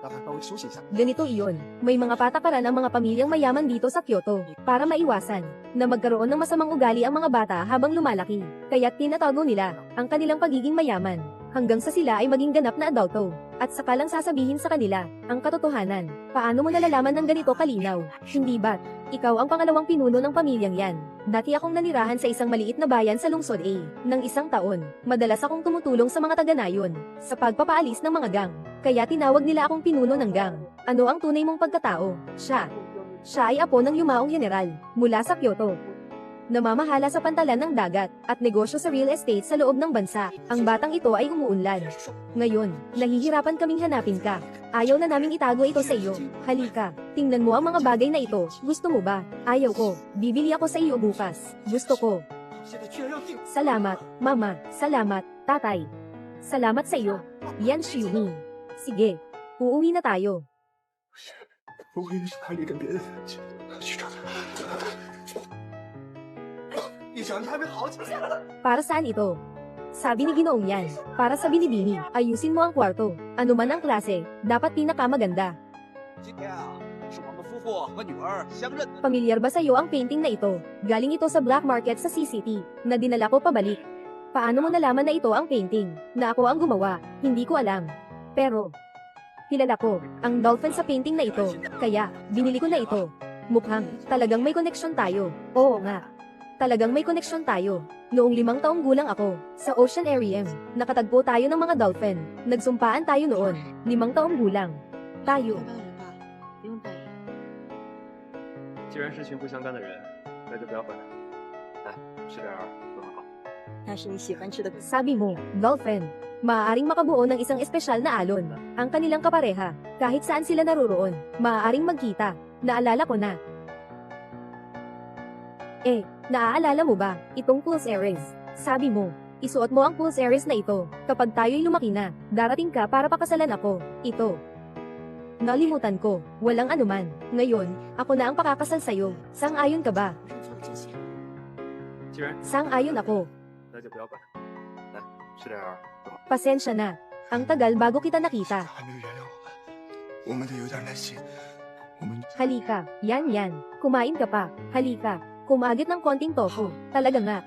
让他稍微休息一下。 Ganito iyon, may mga patakaran ang mga pamilyang mayaman dito sa Kyoto para maiwasan na magkaroon ng masamang ugali ang mga bata habang lumalaki. Kaya't tinatago nila ang kanilang pagiging mayaman hanggang sa sila ay maging ganap na adulto. At saka lang sasabihin sa kanila ang katotohanan. Paano mo nalalaman ng ganito kalinaw? Hindi ba't ikaw ang pangalawang pinuno ng pamilyang yan? Dati akong nanirahan sa isang maliit na bayan sa lungsod A ng isang taon. Madalas akong tumutulong sa mga taga-nayon sa pagpapaalis ng mga gang. Kaya tinawag nila akong pinuno ng gang. Ano ang tunay mong pagkatao? Siya ay apo ng yumaong general mula sa Kyoto. Namamahala sa pantalan ng dagat at negosyo sa real estate sa loob ng bansa. Ang batang ito ay umuunlad. Ngayon, nahihirapan kaming hanapin ka. Ayaw na naming itago ito sa iyo. Halika, tingnan mo ang mga bagay na ito. Gusto mo ba? Ayaw ko. Bibili ako sa iyo bukas. Gusto ko. 现在居然要定， Salamat, Mama. Salamat, Tatay. Salamat sa iyo. Yan Xiuming. Sige, uuwi na tayo. 我以为是阿丽跟别人去找他。一想你还没好起来。 Para saan ito? Sabi ni Ginoong Yan, para sa binibini, ayusin mo ang kwarto. Ano man ang klase, dapat pinakamaganda. 今天啊，是我们夫妇和女儿相认的。 Pamilyar ba sa iyo ang painting na ito? Galing ito sa black market sa CCT, na dinala ko pabalik. Paano mo nalaman na ito ang painting? Na ako ang gumawa? Hindi ko alam. Pero, kilala ko ang dolphin sa painting na ito, kaya binili ko na ito. Mukhang talagang may koneksyon tayo. Oo nga. Talagang may koneksyon tayo. Noong 5 taong gulang ako, sa Ocean Aquarium, nakatagpo tayo ng mga dolphin. Nagsumpaan tayo noon, 5 taong gulang. Tayo. 明白了吧？不用大意。既然是旗不相干的人，那就不要烦了。来，吃点儿都很好。那是你喜欢吃的。 Sabi mo, dolphin, maaaring makabuo ng isang espesyal na alon. Ang kanilang kapareha, kahit saan sila naroroon, maaaring magkita. Naalala ko na. Naaalala mo ba, itong Pulse Aries? Sabi mo, isuot mo ang Pulse Aries na ito, kapag tayo'y lumaki na, darating ka para pakasalan ako, ito. Nalimutan ko, walang anuman. Ngayon, ako na ang pakakasal sa'yo. Sang-ayon ka ba? 认错了真心。既然 Sang-ayon ako. 那就不要管了。来，吃点儿都好。 Pasensya na. Ang tagal bago kita nakita. 还没有原谅我们得有点耐心。我们 Halika, yan. Kumain ka pa. Halika. Kumagit ng konting tofu. Talaga nga.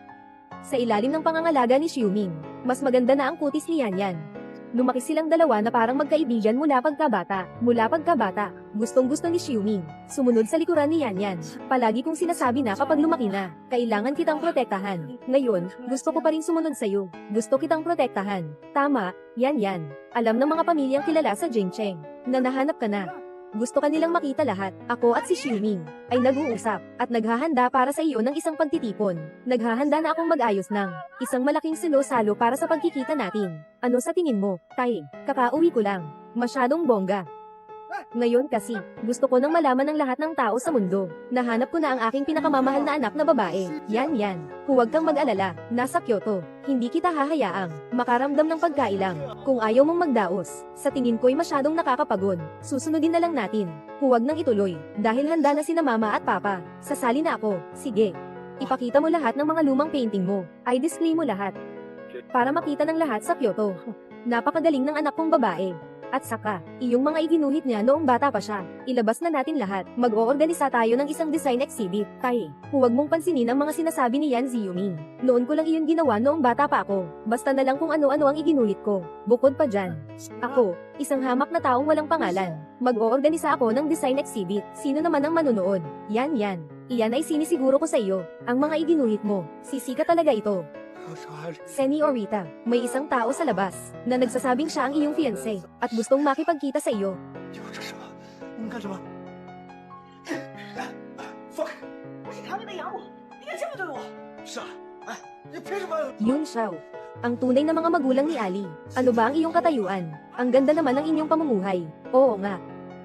Sa ilalim ng pangangalaga ni Xiuming, mas maganda na ang kutis ni Yan. Lumaki silang dalawa na parang magkaibigan mula pagkabata. Gustong-gusto ni Xiuming. Sumunod sa likuran ni Yan. Palagi kong sinasabi na kapag lumaki na, kailangan kitang protektahan. Ngayon, gusto ko pa rin sumunod sa'yo. Gusto kitang protektahan. Tama, Yan. Alam ng mga pamilyang kilala sa Jingcheng na nahanap ka na. Gusto kanilang makita lahat. Ako at si Xiuming ay nag-uusap at naghahanda para sa iyo ng isang pagtitipon. Naghahanda na akong mag-ayos ng isang malaking salo-salo para sa pagkikita natin. Ano sa tingin mo, Tay? Kakauwi ko lang. Masyadong bongga. Ngayon kasi, gusto ko nang malaman ng lahat ng tao sa mundo. Nahanap ko na ang aking pinakamamahal na anak na babae. Yan. Huwag kang mag-alala, nasa Kyoto. Hindi kita hahayaang makaramdam ng pagkailang. Kung ayaw mong magdaos, sa tingin ko'y masyadong nakakapagod. Susunodin na lang natin. Huwag nang ituloy, dahil handa na sina Mama at Papa. Sasali na ako, sige. Ipakita mo lahat ng mga lumang painting mo. Ay display mo lahat. Para makita ng lahat sa Kyoto. Napakagaling ng anak kong babae. At saka, iyong mga iginuhit niya noong bata pa siya. Ilabas na natin lahat. Mag-oorganisa tayo ng isang design exhibit. Tay, huwag mong pansinin ang mga sinasabi ni Yan Xiuming. Noon ko lang iyon ginawa noong bata pa ako. Basta na lang kung ano-ano ang iginuhit ko. Bukod pa dyan, ako, isang hamak na taong walang pangalan. Mag-oorganisa ako ng design exhibit. Sino naman ang manunood? Yan. Iyan ay sinisiguro ko sa iyo. Ang mga iginuhit mo, sisika talaga ito. Señorita, may isang tao sa labas na nagsasabing siya ang iyong fiancé at gustong makipagkita sa iyo. 有这什么？你们干什么？放开！ 我是他们的养我，你敢这么对我？ 是啊，哎，你凭什么？ Yun Xiao, ang tunay na mga magulang ni Ali. Ano ba ang iyong katayuan? Ang ganda naman ng inyong pamumuhay. Oo nga.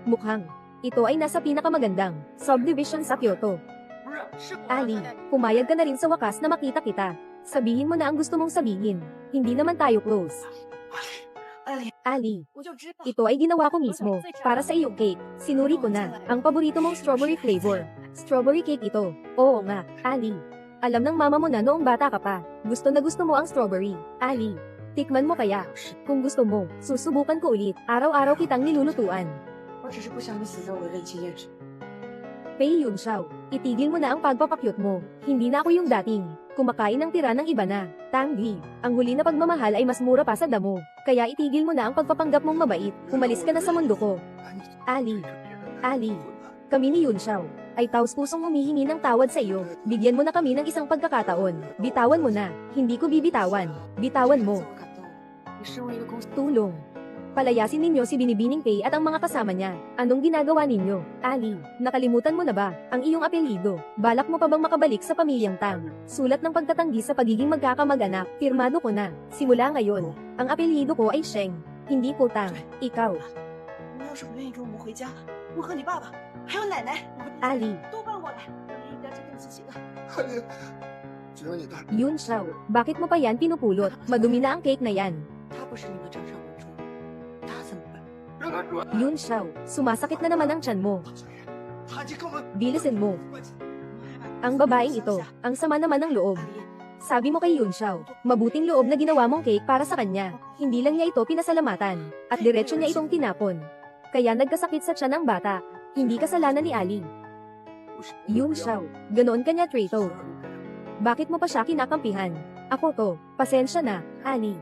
Mukhang, ito ay nasa pinakamagandang subdivision sa Kyoto. 不是，是我。 Ali, pumayag ka na rin sa wakas na makita kita. Sabihin mo na ang gusto mong sabihin. Hindi naman tayo close. Ali, 我就知道。 ito ay ginawa ko mismo, para sa iyong cake. Sinuri ko na, ang paborito mong strawberry flavor. Strawberry cake ito. Oo nga, Ali. Alam ng mama mo na noong bata ka pa. Gusto na gusto mo ang strawberry. Ali, tikman mo kaya. Kung gusto mo, susubukan ko ulit. Araw-araw kitang nilulutuan. 我只是不想你死在我的任期验证。 Pei Yun Xiao, itigil mo na ang pagpapakyut mo. Hindi na ako yung dating. Kumakain ng tira ng iba na. Tang Li, ang huli na pagmamahal ay mas mura pa sa damo. Kaya itigil mo na ang pagpapanggap mong mabait. Umalis ka na sa mundo ko. Ali, kami ni Yun Xiao ay taus-pusong humihingi ng tawad sa iyo. Bigyan mo na kami ng isang pagkakataon. Bitawan mo na. Hindi ko bibitawan. Bitawan mo. 我感动。你身为一个公司， Tulong. Palayasin ninyo si Binibining Pei at ang mga kasama niya. Anong ginagawa ninyo? Ali, nakalimutan mo na ba ang iyong apelyido? Balak mo pa bang makabalik sa pamilyang Tang? Sulat ng pagtatanggi sa pagiging magkakamag-anak. Pirmado ko na. Simula ngayon, ang apelyido ko ay Sheng. Hindi po Tang. Ikaw. 你要是不愿意跟我们回家，我和你爸爸还有奶奶，我和弟弟 Ali, 都搬过来，我们一边真正自己的。 Ali，只有你大。 Yun Xiao, bakit mo pa yan pinupulot? Madumi na ang cake na yan. 他不是你们掌上明珠，他怎么办？ 让他转。 Yun Xiao, sumasakit na naman ang tiyan mo. 他已经跟我 Bilisin mo. 我还把 Ang babaeng ito, ang sama naman ng loob. 阿离， Sabi mo kay Yun Xiao, mabuting loob na ginawa mong cake para sa kanya. Hindi lang niya ito pinasalamatan, at diretso niya itong tinapon. Kaya nagkasakit sa tiyan ng bata. Hindi kasalanan ni Ali. Yun Xiao, ganoon ka niya, Trito. Bakit mo pa siya kinakampihan? Ako to, pasensya na, Ali.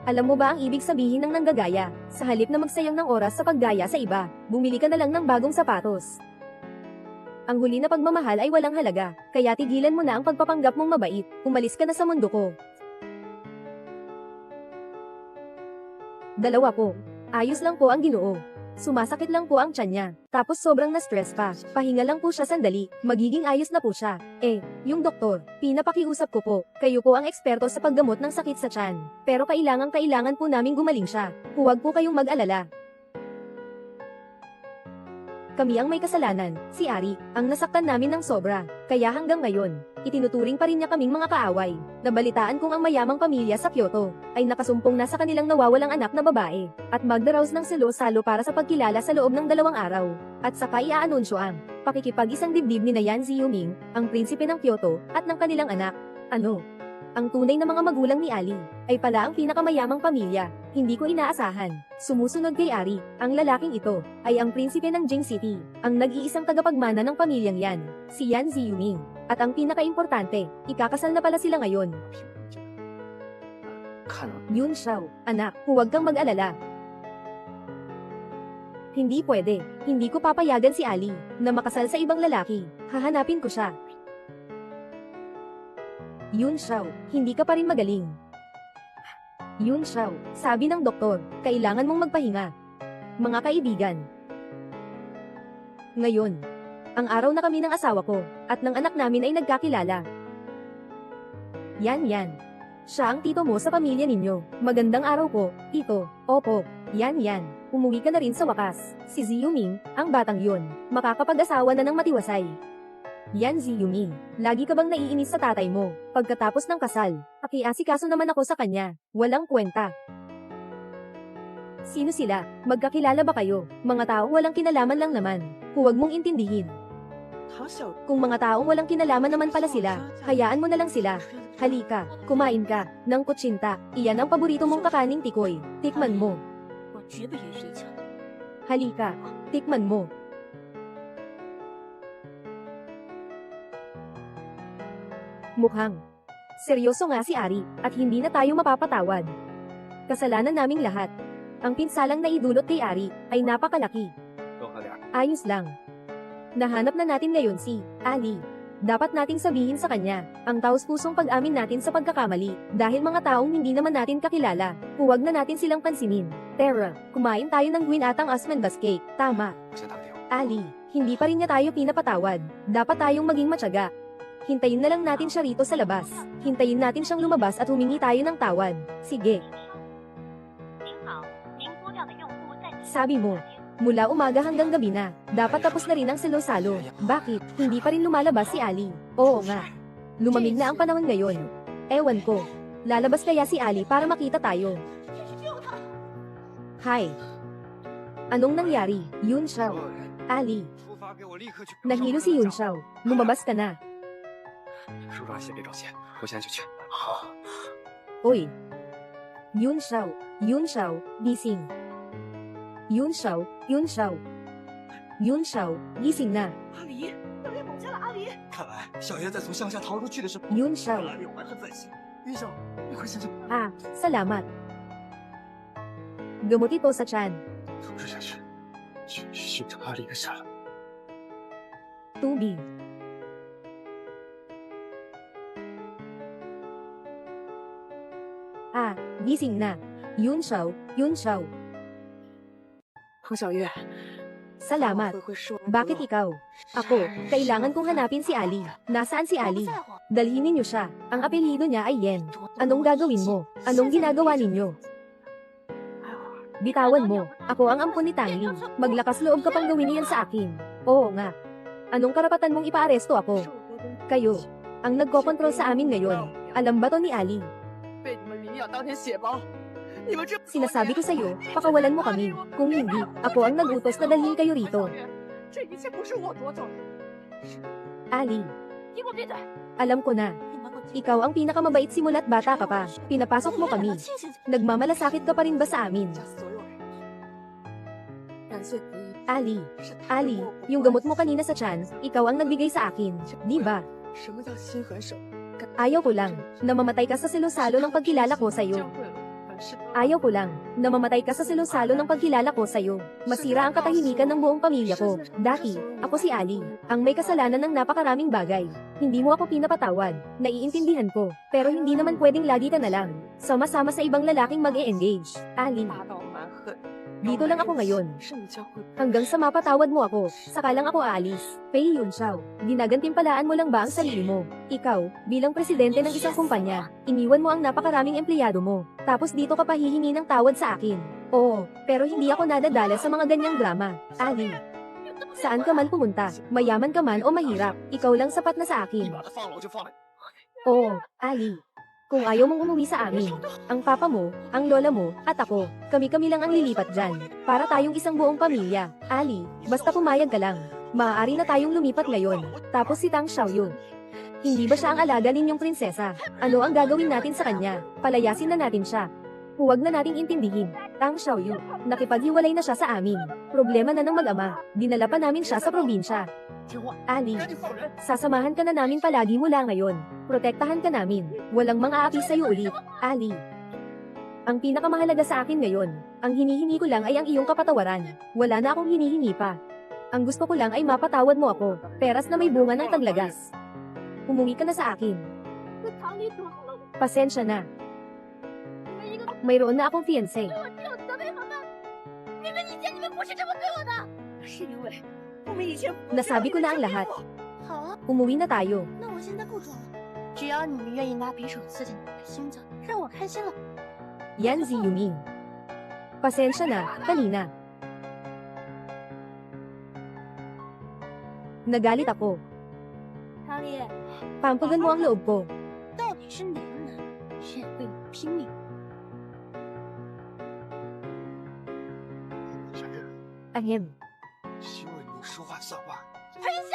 Alam mo ba ang ibig sabihin ng nanggagaya? Sa halip na magsayang ng oras sa paggaya sa iba, bumili ka na lang ng bagong sapatos. Ang huli na pagmamahal ay walang halaga, kaya tigilan mo na ang pagpapanggap mong mabait. Umalis ka na sa mundo ko. Dalawa po. Ayos lang po ang Ginoo. Sumasakit lang po ang tiyan niya. Tapos sobrang na-stress pa. Pahinga lang po siya sandali. Magiging ayos na po siya. Yung doktor, pinapakiusap ko po. Kayo po ang eksperto sa paggamot ng sakit sa tiyan. Pero kailangan po naming gumaling siya. Huwag po kayong mag-alala. Kami ang may kasalanan, si Ari, ang nasaktan namin ng sobra. Kaya hanggang ngayon, itinuturing pa rin niya kaming mga kaaway. Nabalitaan kong ang mayamang pamilya sa Kyoto ay nakasumpong na sa kanilang nawawalang anak na babae at magdaraos ng salo-salo para sa pagkilala sa loob ng 2 araw. At saka iaanunsyo ang pakikipag-isang dibdib ni Yan Ziyuming, ang prinsipe ng Kyoto, at ng kanilang anak. Ang tunay na mga magulang ni Ali ay pala ang pinakamayamang pamilya. Hindi ko inaasahan. Sumusunod kay Ari, ang lalaking ito ay ang prinsipe ng Jing City, ang nag-iisang tagapagmana ng pamilyang yan, si Yan Ziyuming. At ang pinaka-importante, ikakasal na pala sila ngayon. 看了 Yun Xiao, anak, huwag kang mag-alala. Hindi pwede. Hindi ko papayagan si Ali na makasal sa ibang lalaki. Hahanapin ko siya. Yun Xiao, hindi ka pa rin magaling. Yun Xiao, sabi ng doktor, kailangan mong magpahinga. Mga kaibigan. Ngayon, ang araw na kami ng asawa ko, at ng anak namin ay nagkakilala. Yan. Siya ang tito mo sa pamilya ninyo. Magandang araw po, tito. Opo, yan. Umuwi ka na rin sa wakas. Si Ziyuming, ang batang yun, makakapag-asawa na ng matiwasay. Yan Ziyuming, lagi ka bang naiinis sa tatay mo? Pagkatapos ng kasal, pakiasikaso naman ako sa kanya. Walang kwenta. Sino sila? Magkakilala ba kayo? Mga taong walang kinalaman lang naman. Huwag mong intindihin. 唐小 Kung mga taong walang kinalaman naman pala sila, hayaan mo na lang sila. Halika, kumain ka, ng kutsinta. Iyan ang paborito mong kakaning tikoy. Tikman mo. 我绝不允许你抢走。 Halika, tikman mo. Mukhang seryoso nga si Ari, at hindi na tayo mapapatawad. Kasalanan naming lahat. Ang pinsalang naidulot kay Ari ay napakalaki. 多喝点儿。 Ayos lang. Nahanap na natin ngayon si Ali. Dapat nating sabihin sa kanya ang taos-pusong pag-amin natin sa pagkakamali, dahil mga taong hindi naman natin kakilala, huwag na natin silang pansinin. Tara, kumain tayo ng Gwinatang Osmanthus cake. Tama. 我先打个电话。 Ali, hindi pa rin niya tayo pinapatawad. Dapat tayong maging matyaga. Hintayin na lang natin siya rito sa labas. Hintayin natin siyang lumabas at humingi tayo ng tawad. Sige. 您好，您拨掉的用户在您 Sabi mo, mula umaga hanggang gabi na, dapat tapos na rin ang salo-salo. Bakit? Hindi pa rin lumalabas si Ali. Oo nga. Lumamig na ang panahon ngayon. Ewan ko. Lalabas kaya si Ali para makita tayo. Hi. Anong nangyari? Yun Xiao. Ali. 出发给我立刻去。 Nahilo si Yun Xiao. Lumabas ka na. 叔叔，先别着急，我现在就去。 Oy. Yun Xiao. Yun Xiao. Gising. Yun Xiao. Yun Xiao. Yun Xiao. Gising na. 阿离，被人绑架了，阿离。 看来小爷在从乡下逃出去的时候， Yun Xiao. 阿离我还很在心。医生，你快想想， Ah, salamat. Gamot ito sa tiyan. 组织下去，去寻找阿离的杀了。 Tubig. Ah, gising na. Yun Xiao. Yun Xiao. 彭小月， Salamat. 慧慧是我们 Bakit ikaw? Ako, kailangan kong hanapin si Ali. Nasaan si 我不 Ali? 在乎。 Dalhin ninyo siya. Ang apelyido niya ay Yen. Anong gagawin mo? Anong ginagawa ninyo? Bitawan mo. Ako ang ampon ni Tangli. Maglakas loob ka pang gawin iyan sa akin. Oo nga. Anong karapatan mong ipaaresto ako? Kayo, ang nagkokontrol sa amin ngayon. Alam ba to ni Ali? 被你们明养当成血包，你们这 Sinasabi ko sa'yo, pakawalan mo kami. Kung hindi, ako ang nagutos na dalhin kayo rito. 这一切不是我夺走的。 Ali, 你给我闭嘴！ alam ko na. 你们给我 Ikaw ang pinakamabait simula't bata ka pa. Pinapasok mo kami. 清醒起来！ Nagmamalasakit ka pa rin ba sa amin? 所有人，感谢你， Ali, 是他的 Ali, 我不 yung 关 gamot mo kanina sa tiyan, ikaw ang nagbigay sa akin. Di ba? 什么叫心狠手？ Ayaw ko lang, na mamatay ka sa salo-salo ng pagkilala ko sa'yo. 教会了凡事都 Ayaw ko lang, na mamatay ka sa salo-salo ng pagkilala ko sa'yo. Masira ang katahimikan ng buong pamilya ko. Dati, ako si Ali, ang may kasalanan ng napakaraming bagay. Hindi mo ako pinapatawad, naiintindihan ko, pero hindi naman pwedeng lagi ka na lang. Sama-sama sa ibang lalaking mag-e-engage. Ali, 霸道蛮横， Dito lang ako ngayon. 是你教会 Hanggang sa mapatawad mo ako, saka lang ako aalis. Pei Yunxiao, ginagantimpalaan mo lang ba ang sarili mo? Ikaw, bilang presidente ng isang kumpanya, iniwan mo ang napakaraming empleyado mo. Tapos dito ka pa hihingi ng tawad sa akin. Oo, pero hindi ako nadadala sa mga ganyang drama. Ali, saan ka man pumunta, mayaman ka man o mahirap, ikaw lang sapat na sa 你 akin. 把它放了，我就放了。 Oo, Ali. Kung ayaw mong umuwi sa amin, ang papa mo, ang lola mo, at ako, kami-kami lang ang lilipat dyan. Para tayong isang buong pamilya. Ali, basta pumayag ka lang. Maaari na tayong lumipat ngayon. Tapos si Tang Xiaoyu. Hindi ba siya ang alaga ninyong prinsesa? Ano ang gagawin natin sa kanya? Palayasin na natin siya. Huwag na nating intindihin. Tang Xiaoyu, nakipaghiwalay na siya sa amin. Problema na ng mag-ama. Dinala pa namin siya sa probinsya. 听话， Ali, 赶紧放人。 sasamahan ka na namin palagi mula ngayon. Protektahan ka namin. Walang mga api sa'yo ulit. Ali. Ang pinakamahalaga sa akin ngayon, ang hinihingi ko lang ay ang iyong kapatawaran. Wala na akong hinihingi pa. Ang gusto ko lang ay mapatawad mo ako. Peras na may bunga ng taglagas. Umuwi ka na sa akin. 我堂里多好了， Pasensya na. 你们一个 Mayroon na akong fiancé. 对我这种责备好吗？你们以前你们不是这么对我的。是因为我们以前 Nasabi ko na ang lahat. 好啊， Umuwi na tayo. 那我现在不装了，只要你们愿意拿匕首刺进我的心脏，让我开心了。 Yan si Yuming. Pasensya na, kanina. Nagalit ako. 唐丽， Pampagan mo ang loob ko. 到底是哪个男人愿意为我拼命？ 小月， Ahem. 希望你说话算话。 裴香，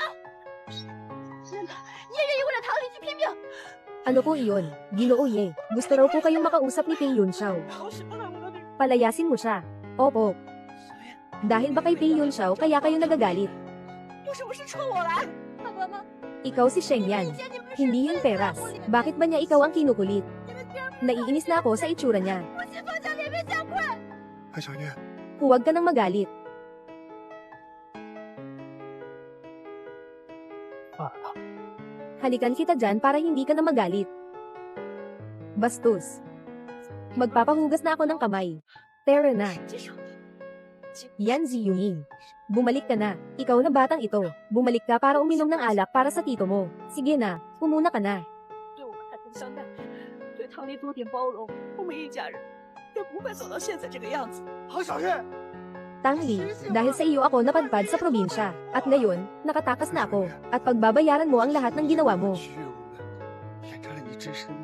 真的，你也愿意为了唐丽去拼命？ Ano po iyon? Ginoo Ye. Gusto raw po kayong makausap ni Pei Yunxiao. 好喜欢我的女 Palayasin mo siya. Opo. 小月， Dahil ba kay Pei Yunxiao kaya kayo nagagalit? 又是不是冲我来？ 爸爸妈妈， Ikaw si Sheng 以 Yan. 前你们是 Hindi 最 yun 在 peras. 乎你们的， Bakit ba niya ikaw ang kinukulit? 你们居然 Naiinis na ako sa itsura niya. 不惜放下脸面下跪。 潘小月， Huwag ka nang magalit. 放了他。 Halikan kita dyan para hindi ka na magalit. Bastos. Magpapahugas na ako ng kamay. Tara na. 接上， Yan si Yuming. Bumalik ka na. Ikaw na batang ito. Bumalik ka para uminom ng alak para sa tito mo. Sige na, umuna ka na. 对我们坦诚相待，对唐丽多点包容，我们一家人也不会走到现在这个样子。 好，小月， Tangli, dahil sa iyo ako napadpad sa probinsya. At ngayon, nakatakas na ako. At pagbabayaran mo ang lahat ng ginawa mo. 许愿我们眼沾了你真身，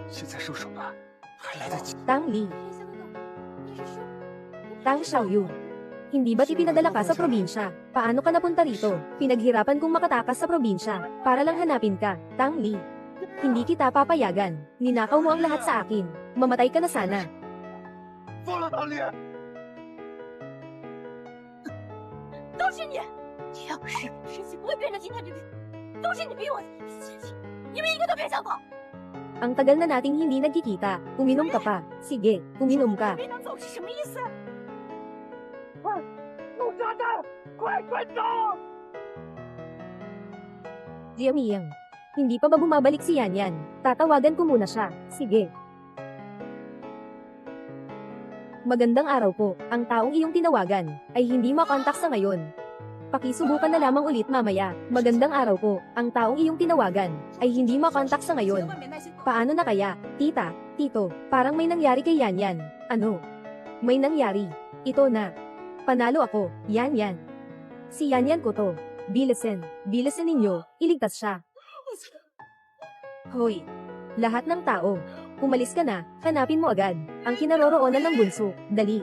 现在收手吧，还来得及。 Tangli, 裴香哥哥，你是说 Tang Xiaoyu. Hindi ba't ipinadala ka sa probinsya? Paano ka napunta rito? Pinaghirapan kong makatakas sa probinsya. Para lang hanapin ka, Tangli. Hindi kita papayagan. Ninakaw mo ang lahat sa akin. Mamatay ka na sana. 放了唐丽。 都是你！要不是事情不会变成今天这个，都是你逼我的，谢谢，你们一个都别想跑！ Ang tagal na nating hindi nagkikita. Uminom ka pa. Sige, uminom ka. 没能走是什么意思？ 有炸弹，快走！ Jiamiyang. Hindi pa ba bumabalik si Yan Yan? Tatawagan ko muna siya. Sige. Magandang araw po. Ang taong iyong tinawagan ay hindi makontak sa ngayon. Pakisubukan na lamang ulit mamaya. Magandang araw po. Ang taong iyong tinawagan ay hindi makontak sa ngayon. Paano na kaya? Tita, tito, parang may nangyari kay Yan Yan. Ano? May nangyari. Ito na. Panalo ako. Yan Yan. Si Yan Yan ko to. Bilisan. Bilisan ninyo. Iligtas siya. Hoy. Lahat ng tao. Umalis ka na, hanapin mo agad ang kinaroroonan ng bunso. Dali.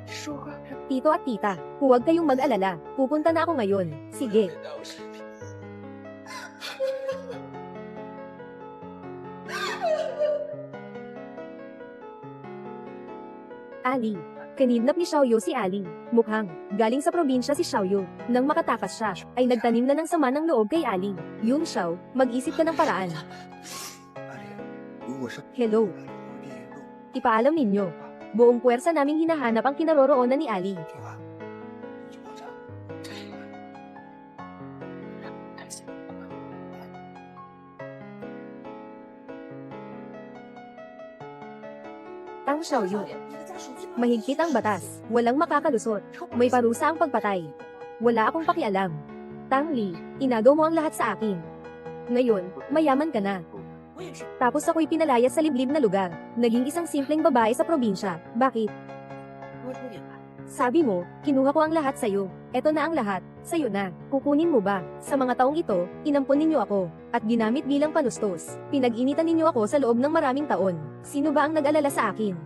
说话 Tito at tita, huwag kayong mag-alala. Pupunta na ako ngayon. Sige. Ali. Kinidnap ni Xiaoyu si Ali. Mukhang, galing sa probinsya si Xiaoyu. Nang makatakas siya, ay nagtanim na ng sama ng loob kay Ali. Yun Xiao, mag-isip ka ng paraan. 阿丽，如果是 Hello. 别弄， Ipaalam ninyo. Buong puwersa naming hinahanap ang kinaroroonan ni Ali. 听话，就这样。 Tang Xiaoyu. Mahigpit ang batas. Walang makakalusot. May parusa ang pagpatay. Wala akong pakialam. Tang Li, inagaw mo ang lahat sa akin. Ngayon, mayaman ka na. Tapos ako'y pinalaya sa liblib na lugar. Naging isang simpleng babae sa probinsya. Bakit? Sabi mo, kinuha ko ang lahat sa'yo. Eto na ang lahat, sa'yo na. Kukunin mo ba? Sa mga taong ito, inampon ninyo ako, at ginamit bilang panustos. Pinag-initan ninyo ako sa loob ng maraming taon. Sino ba ang nag-alala sa akin?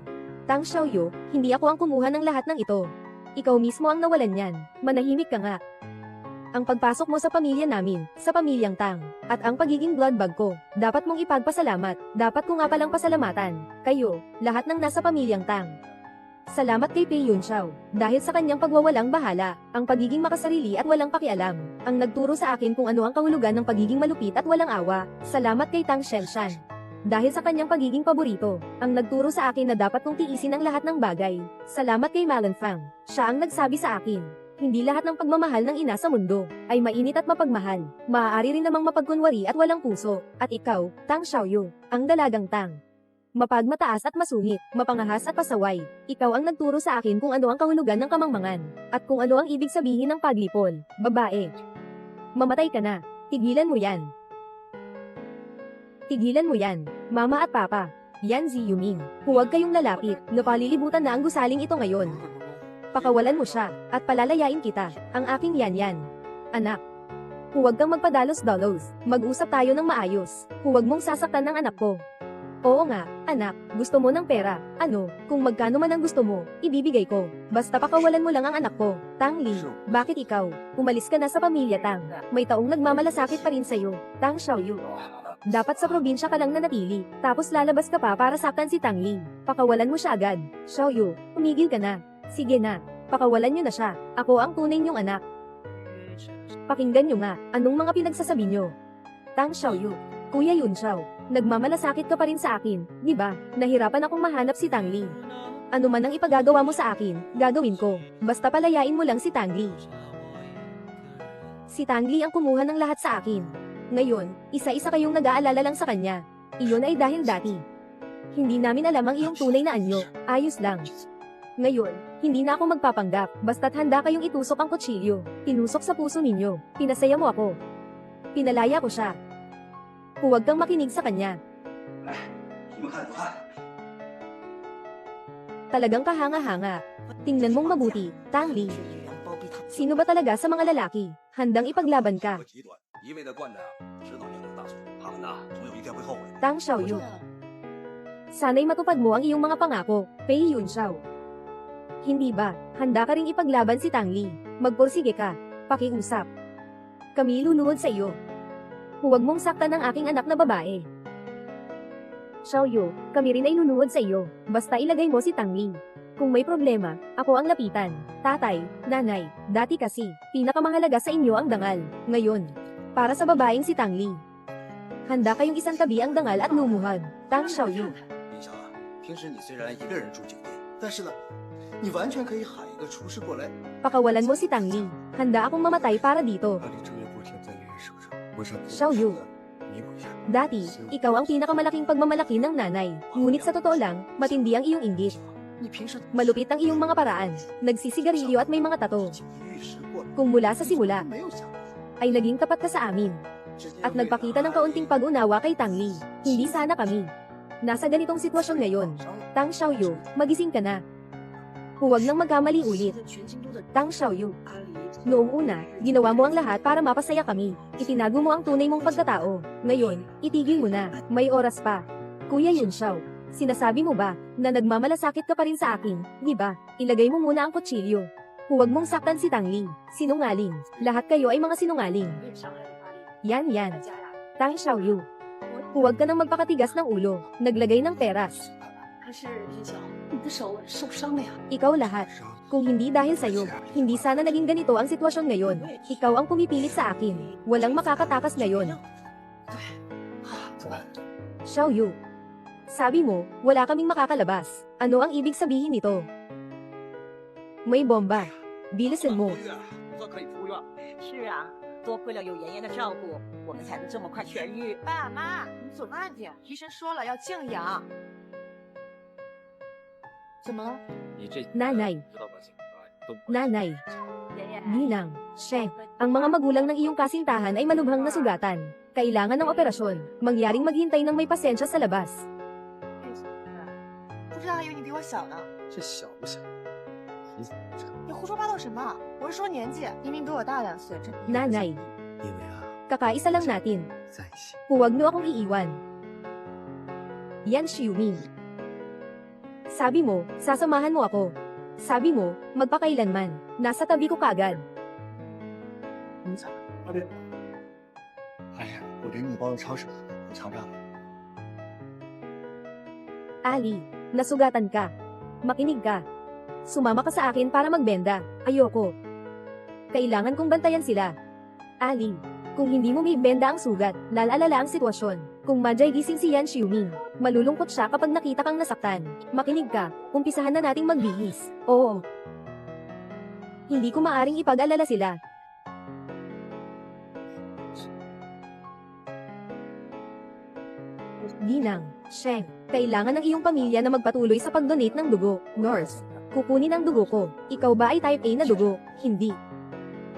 Tang Xiaoyu, hindi ako ang kumuha ng lahat ng ito. Ikaw mismo ang nawalan niyan. Manahimik ka nga. Ang pagpasok mo sa pamilya namin, sa pamilyang Tang, at ang pagiging blood bag ko, dapat mong ipagpasalamat. Dapat ko nga palang pasalamatan. Kayo, lahat ng nasa pamilyang Tang. Salamat kay Pei Yunxiao, dahil sa kanyang pagwawalang bahala, ang pagiging makasarili at walang pakialam, ang nagturo sa akin kung ano ang kahulugan ng pagiging malupit at walang awa. Salamat kay Tang Shenshan. Dahil sa kanyang pagiging paborito, ang nagturo sa akin na dapat kong tiisin ang lahat ng bagay. Salamat kay Malan Fang. Siya ang nagsabi sa akin, hindi lahat ng pagmamahal ng ina sa mundo ay mainit at mapagmahal. Maaari rin namang mapagkunwari at walang puso. At ikaw, Tang Xiaoyu, ang dalagang Tang. Mapagmataas at masungit, mapangahas at pasaway. Ikaw ang nagturo sa akin kung ano ang kahulugan ng kamangmangan, at kung ano ang ibig sabihin ng paglipol. Babae. Mamatay ka na. Tigilan mo yan. Tigilan mo yan, Mama at Papa. Yan Zi Yuming. Huwag kayong lalapit, napalilibutan na ang gusaling ito ngayon. Pakawalan mo siya, at palalayain kita, ang aking yan. Anak. Huwag kang magpadalos-dalos, mag-usap tayo ng maayos. Huwag mong sasaktan ng anak ko. Oo nga, anak, gusto mo ng pera. Ano, kung magkano man ang gusto mo, ibibigay ko. Basta pakawalan mo lang ang anak ko. Tang Li, bakit ikaw? Umalis ka na sa pamilya Tang. May taong nagmamalasakit pa rin sa'yo. Tang Xiaoyu. Dapat sa probinsya ka lang nanatili, tapos lalabas ka pa para saktan si Tang Li. Pakawalan mo siya agad. Xiaoyu, umigil ka na. Sige na, pakawalan niyo na siya. Ako ang tunay niyong anak. Pakinggan niyo nga, anong mga pinagsasabi niyo? Tang Xiaoyu, Kuya Yunxiao, nagmamalasakit ka pa rin sa akin, di ba? Nahirapan akong mahanap si Tang Li. Ano man ang ipagagawa mo sa akin, gagawin ko. Basta palayain mo lang si Tang Li. Si Tang Li ang kumuha ng lahat sa akin. Ngayon, isa-isa kayong nag-aalala lang sa kanya. Iyon ay dahil dati. Hindi namin alam ang iyong tunay na anyo, ayos lang. Ngayon, hindi na ako magpapanggap, basta't handa kayong itusok ang kutsilyo. Tinusok sa puso ninyo, pinasaya mo ako. Pinalaya ko siya. Huwag kang makinig sa kanya. Talagang kahanga-hanga. Tingnan mong mabuti, Tang Li. Sino ba talaga sa mga lalaki? Handang ipaglaban ka. Tang Xiaoyu. Sana'y matupad mo ang iyong mga pangako, Pei Yunxiao. Hindi ba, handa ka ring ipaglaban si Tang Li? Magpursige ka. Pakiusap. Kami luluhod sa iyo. Huwag mong saktan ang aking anak na babae. Xiaoyu, kami rin ay luluhod sa iyo. Basta ilagay mo si Tang Li. Kung may problema, ako ang lapitan. Tatay, nanay, dati kasi, pinakamahalaga sa inyo ang dangal. Ngayon, para sa babaeng si Tang Li. Handa kayong isang tabi ang dangal at lumuhad. Tang Xiaoyu. 平时你虽然一个人住酒店，但是呢，你完全可以喊一个厨师过来。 Pakawalan mo si Tang Li. Handa akong mamatay para dito. 那你这月不停在女人手上，为啥不 Xiaoyu. 弥补一下？ Dati, ikaw ang pinakamalaking pagmamalaki ng nanay. Ngunit sa totoo lang, matindi ang iyong inggit. 你平时 Malupit ang iyong mga paraan. Nagsisigarilyo at may mga tato. 锦衣玉食过来， Kung mula sa simula, 没有想到， ay naging tapat ka sa amin. 直接 At nagpakita ng kaunting pag-unawa kay Tang Li. Hindi sana kami. Nasa ganitong sitwasyon ngayon. Tang Xiaoyu, magising ka na. Huwag nang magkamali ulit. Tang Xiaoyu. Noong una, ginawa mo ang lahat para mapasaya kami. Itinago mo ang tunay mong pagkatao. Ngayon, itigil mo na. May oras pa. Kuya Yunxiao, sinasabi mo ba na nagmamalasakit ka pa rin sa akin, di ba? Ilagay mo muna ang kutsilyo. Huwag mong saktan si Tang Li. Sinungaling. Lahat kayo ay mga sinungaling. Yan. Tang Xiaoyu. Huwag ka nang magpakatigas ng ulo. Naglagay ng peras. 可是林晓，你的手受伤了呀。 Ikaw lahat. Kung hindi dahil sa'yo, hindi sana naging ganito ang sitwasyon ngayon. Ikaw ang pumipilit sa akin. Walang makakatakas ngayon. 怎么？ Xiaoyu. Sabi mo, wala kaming makakalabas. Ano ang ibig sabihin nito? May bomba. Bilisan mo. 可以出院。是啊，多亏了有妍妍的照顾，我们才能这么快痊愈。爸妈，你走慢点，医生说了要静养。怎么了？你这 Nanay 知道关系都不 Nanay, 爷爷， Ninang, Sheng, ang mga magulang ng iyong kasintahan ay malubhang nasugatan. Kailangan ng operasyon. Mangyaring maghintay ng may pasensya sa labas. 不知道还以为你比我小呢。这小不小？你怎么知道？你胡说八道什么？我是说年纪，明明比我大2岁。这 Nanay, 因为啊， kakaisa lang natin. 在一起。 Huwag niyo akong iiwan. Yan Xiuming. Sabi mo, sasamahan mo ako. Sabi mo, magpakailanman. Nasa tabi ko kagad. 你咋？阿莲。哎呀，我给你包的抄手，你尝尝。 Ali, nasugatan ka. Makinig ka. Sumama ka sa akin para magbenda. Ayoko. Kailangan kong bantayan sila. Ali, kung hindi mo maibenda ang sugat, lalala ang sitwasyon. Kung madyay gising si Yan Xiuming, malulungkot siya kapag nakita kang nasaktan. Makinig ka, umpisahan na nating magbihis. Oo. Hindi ko maaring ipag-alala sila. Ninang, Sheng, kailangan ng iyong pamilya na magpatuloy sa pag-donate ng dugo. Nurse, kukunin ang dugo ko. Ikaw ba ay type A na dugo? Hindi.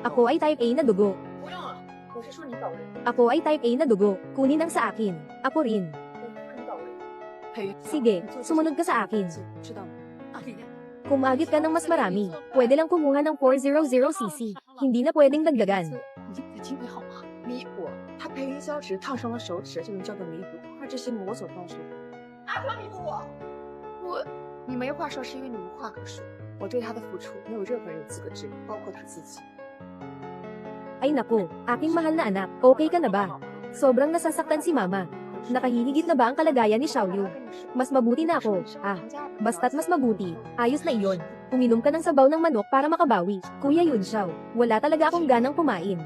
Ako ay type A na dugo. 不用了，我是说你搞人， Ako ay type A na dugo. Kunin ang sa akin. Ako rin. 我不是你搞人。裴玉， Sige, sumunod ka sa akin. 知道吗？阿莲， Kumagit ka ng mas marami. Pwede lang kumuha ng 400cc. Hindi na pwedeng dagdagan. 你就别经历好吗？弥补，他培云消脂烫伤了手指就能叫做弥补，而这些我所告诉的。阿川弥补我，你没话说是因为你无话可说。我对他的付出没有任何人有资格质疑，包括他自己。 Ay naku, aking mahal na anak, okay ka na ba? Sobrang nasasaktan si mama. Nakahihigit na ba ang kalagayan ni Xiaoyu? Mas mabuti na ako. Basta't mas mabuti. Ayos na iyon. Uminom ka ng sabaw ng manok para makabawi. Kuya Yun Xiao, wala talaga akong ganang kumain.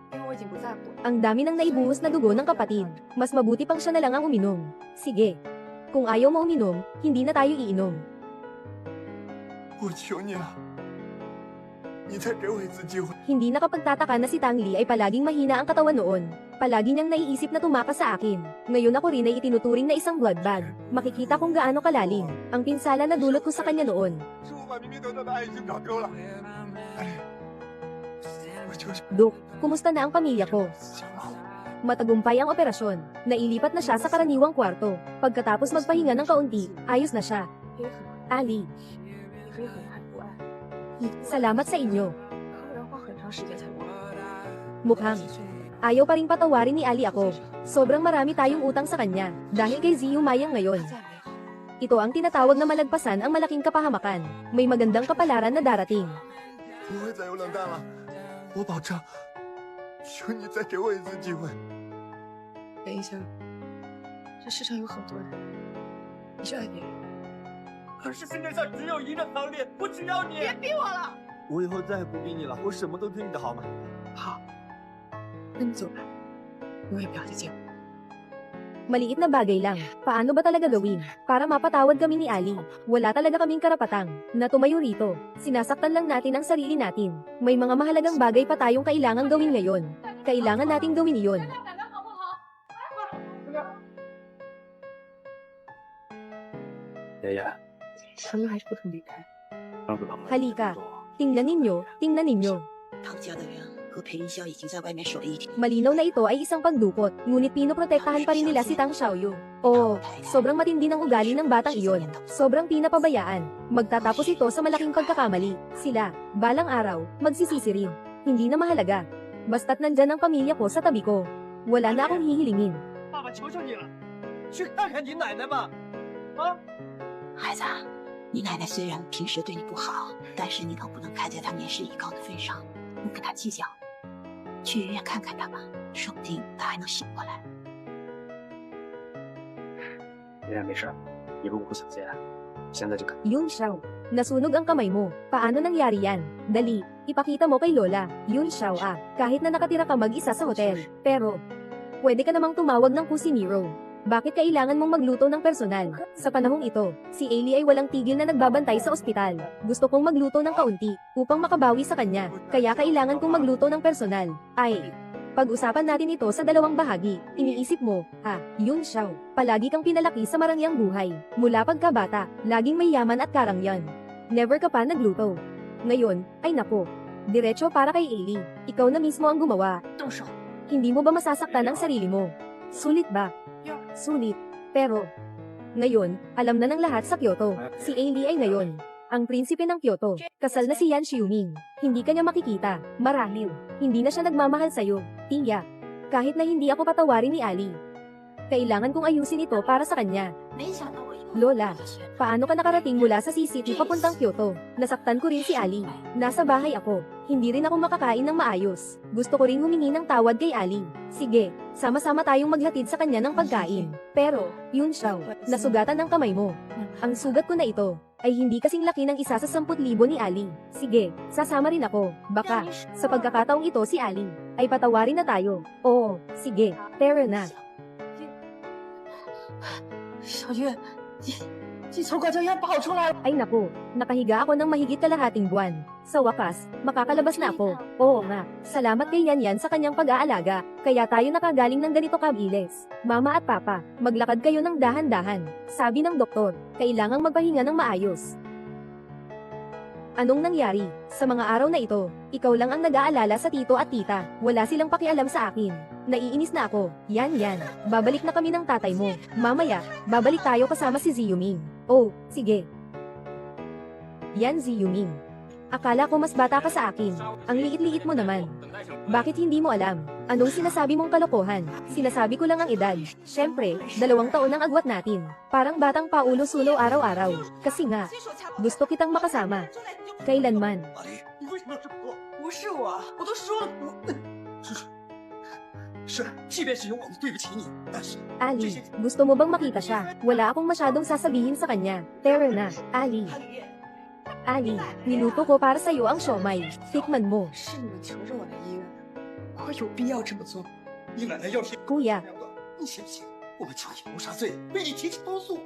因为我已经不在乎了。 Ang dami ng naibuhos na dugo ng kapatid. Mas mabuti pang siya na lang ang uminom. Sige. Kung ayaw mo uminom, hindi na tayo iinom. 我求你了，你再给我一次机会。 Hindi nakapagtataka na si Tang Li ay palaging mahina ang katawan noon. Palagi niyang naiisip na tumakas sa akin. Ngayon ako rin ay itinuturing na isang blood bag. Makikita kung gaano kalalim. Ang pinsala na dulot ko sa kanya noon. 是我把明明得到的爱已经搞丢了。阿莲，我求求 Dok, kumusta na ang pamilya ko? Matagumpay ang operasyon. Nailipat na siya sa karaniwang kwarto. Pagkatapos magpahinga ng kaunti, ayos na siya. 裴玉很爱， Ali, 你可以很爱不爱， salamat sa inyo. 可我要花很长时间才能。 Mukhang ayaw pa ring patawarin ni Ali ako. Sobrang marami tayong utang sa kanya dahil kay Ziyu Mayang ngayon. 再美好， Ito ang tinatawag na malagpasan ang malaking kapahamakan. May magandang kapalaran na darating. 不会再有冷淡了，我保证。求你再给我一次机会。等一下，这世上有很多人，你是爱别人。可是世界上只有一个唐烈，我只要你。别逼我了。我以后再也不逼你了，我什么都听你的好吗？好，那你走吧，我也不要再见我。 Maliit na bagay lang. Paano ba talaga gawin? Para mapatawad kami ni Ali. Wala talaga kaming karapatang na tumayo rito. Sinasaktan lang natin ang sarili natin. May mga mahalagang bagay pa tayong kailangang gawin ngayon. Kailangan nating gawin iyon. 爷爷，他们还是不肯离开。 Halika. Tingnan ninyo, tingnan ninyo. 唐家的人和裴云霄已经在外面守了一天。 Malinaw na ito ay isang pagdukot, ngunit pinoprotektahan pa rin nila si Tang Xiaoyu. Oo, sobrang matindi ng ugali ng batang iyon. Sobrang pinapabayaan. Magtatapos ito sa malaking pagkakamali. Sila, balang araw, magsisisi rin. Hindi na mahalaga. Basta't nandyan ang pamilya ko sa tabi ko. Wala na akong hihilingin. 爸爸，求求你了，去看看你奶奶吧。啊！ 孩子，你奶奶虽然平时对你不好，但是你可不能看在她年事已高的份上，不跟她计较。去医院看看她吧，说不定她还能醒过来。 爷爷没事，你如果不想见，现在就看。 Yun Xiao, nasunog ang kamay mo. Paano nangyari yan? Dali, ipakita mo kay Lola. Yun Xiao kahit na nakatira ka mag-isa sa hotel. Pero, pwede ka namang tumawag ng kusinero. Bakit kailangan mong magluto ng personal? Sa panahong ito, si Ailey ay walang tigil na nagbabantay sa ospital. Gusto kong magluto ng kaunti, upang makabawi sa kanya. Kaya kailangan kong magluto ng personal. Ay, Pag-usapan natin ito sa dalawang bahagi. Iniisip mo, Yun Xiao, palagi kang pinalaki sa marangyang buhay. Mula pagkabata, laging may yaman at karangyan. Never ka pa nagluto. Ngayon, ay napo. Diretso para kay Ailey. Ikaw na mismo ang gumawa. 动手。 Hindi mo ba masasaktan ang sarili mo? Sulit ba? Sulit. Pero, ngayon, alam na ng lahat sa Kyoto. Si Ailey ay ngayon ang prinsipe ng Kyoto. Kasal na si Yan Xiuming. Hindi kanya makikita. Marahil. Hindi na siya nagmamahal sa'yo. Tiyak. Kahit na hindi ako patawarin ni Ali. Kailangan kong ayusin ito para sa kanya. 没想到我又 Lola, paano ka nakarating mula sa City papuntang Kyoto? Nasaktan ko rin si Ali. Nasa bahay ako. Hindi rin ako makakain ng maayos. Gusto ko rin humingi ng tawad kay Ali. Sige, sama-sama tayong maglatid sa kanya ng pagkain. Pero, Yun Xiao, nasugatan ang kamay mo. Ang sugat ko na ito ay hindi kasing laki ng isa sa 10,000 ni Ali. Sige, sasama rin ako. Baka, sa pagkakataong ito si Ali, ay patawarin na tayo. Oo, sige, tara na. 小月，你从管教院跑出来了。 Ay naku, nakahiga ako ng mahigit kalahating buwan. Sa wakas, makakalabas na ako. Oo nga, salamat kay Yan sa kanyang pag-aalaga. Kaya tayo nakagaling ng ganito kabilis. Mama at Papa, maglakad kayo ng dahan-dahan. Sabi ng doktor, kailangang magpahinga ng maayos. Anong nangyari? Sa mga araw na ito, ikaw lang ang nag-aalala sa tito at tita. Wala silang pakialam sa akin. Naiinis na ako. Yan. Babalik na kami ng tatay mo. Mamaya, babalik tayo kasama si Ziyuming. Oh, sige. Yan Ziyuming. Akala ko mas bata ka sa akin. Ang liit-liit mo naman. Bakit hindi mo alam? Anong sinasabi mong kalokohan? Sinasabi ko lang ang edad. Syempre, 2 taon ang agwat natin. Parang batang paulo-sulo araw-araw. Kasi nga, gusto kitang makasama. Kailanman. 阿离， 你为什么要这么做？不是我，我都说了，是，即便是有我们对不起你，但是 Ali, gusto mo bang makita siya? Wala akong masyadong sasabihin sa kanya. Tara na, Ali. Ali, niluto ko para sa'yo ang siomay. Tikman mo. 是你们求着我来医院的，我有必要这么做？ 你奶奶要是 Kuya, 你信不信我们强行谋杀罪为你提起公诉？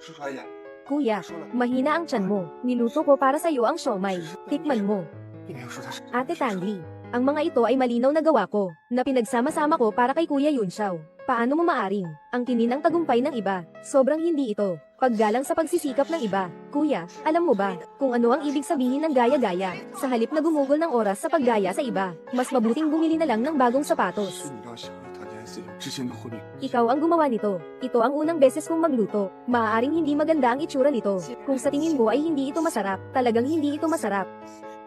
叔叔阿姨， kuya, mahina ang tiyan mo. Niluto ko para sa'yo ang siomay. Tikman mo. 你没有说他是 Ate Tangli, ang mga ito ay malinaw na gawa ko, na pinagsama-sama ko para kay Kuya Yun Xiao. Paano mo maaring, ang kinin ang tagumpay ng iba? Sobrang hindi ito. Paggalang sa pagsisikap ng iba. Kuya, alam mo ba, kung ano ang ibig sabihin ng gaya-gaya? Sa halip na gumugol ng oras sa paggaya sa iba, mas mabuting bumili na lang ng bagong 是 sapatos. 你让小月谈恋爱自由之前的婚礼。 Ikaw ang gumawa nito. Ito ang unang beses kong magluto. Maaaring hindi maganda ang itsura nito. Kung sa tingin mo ay hindi ito masarap, talagang hindi ito masarap.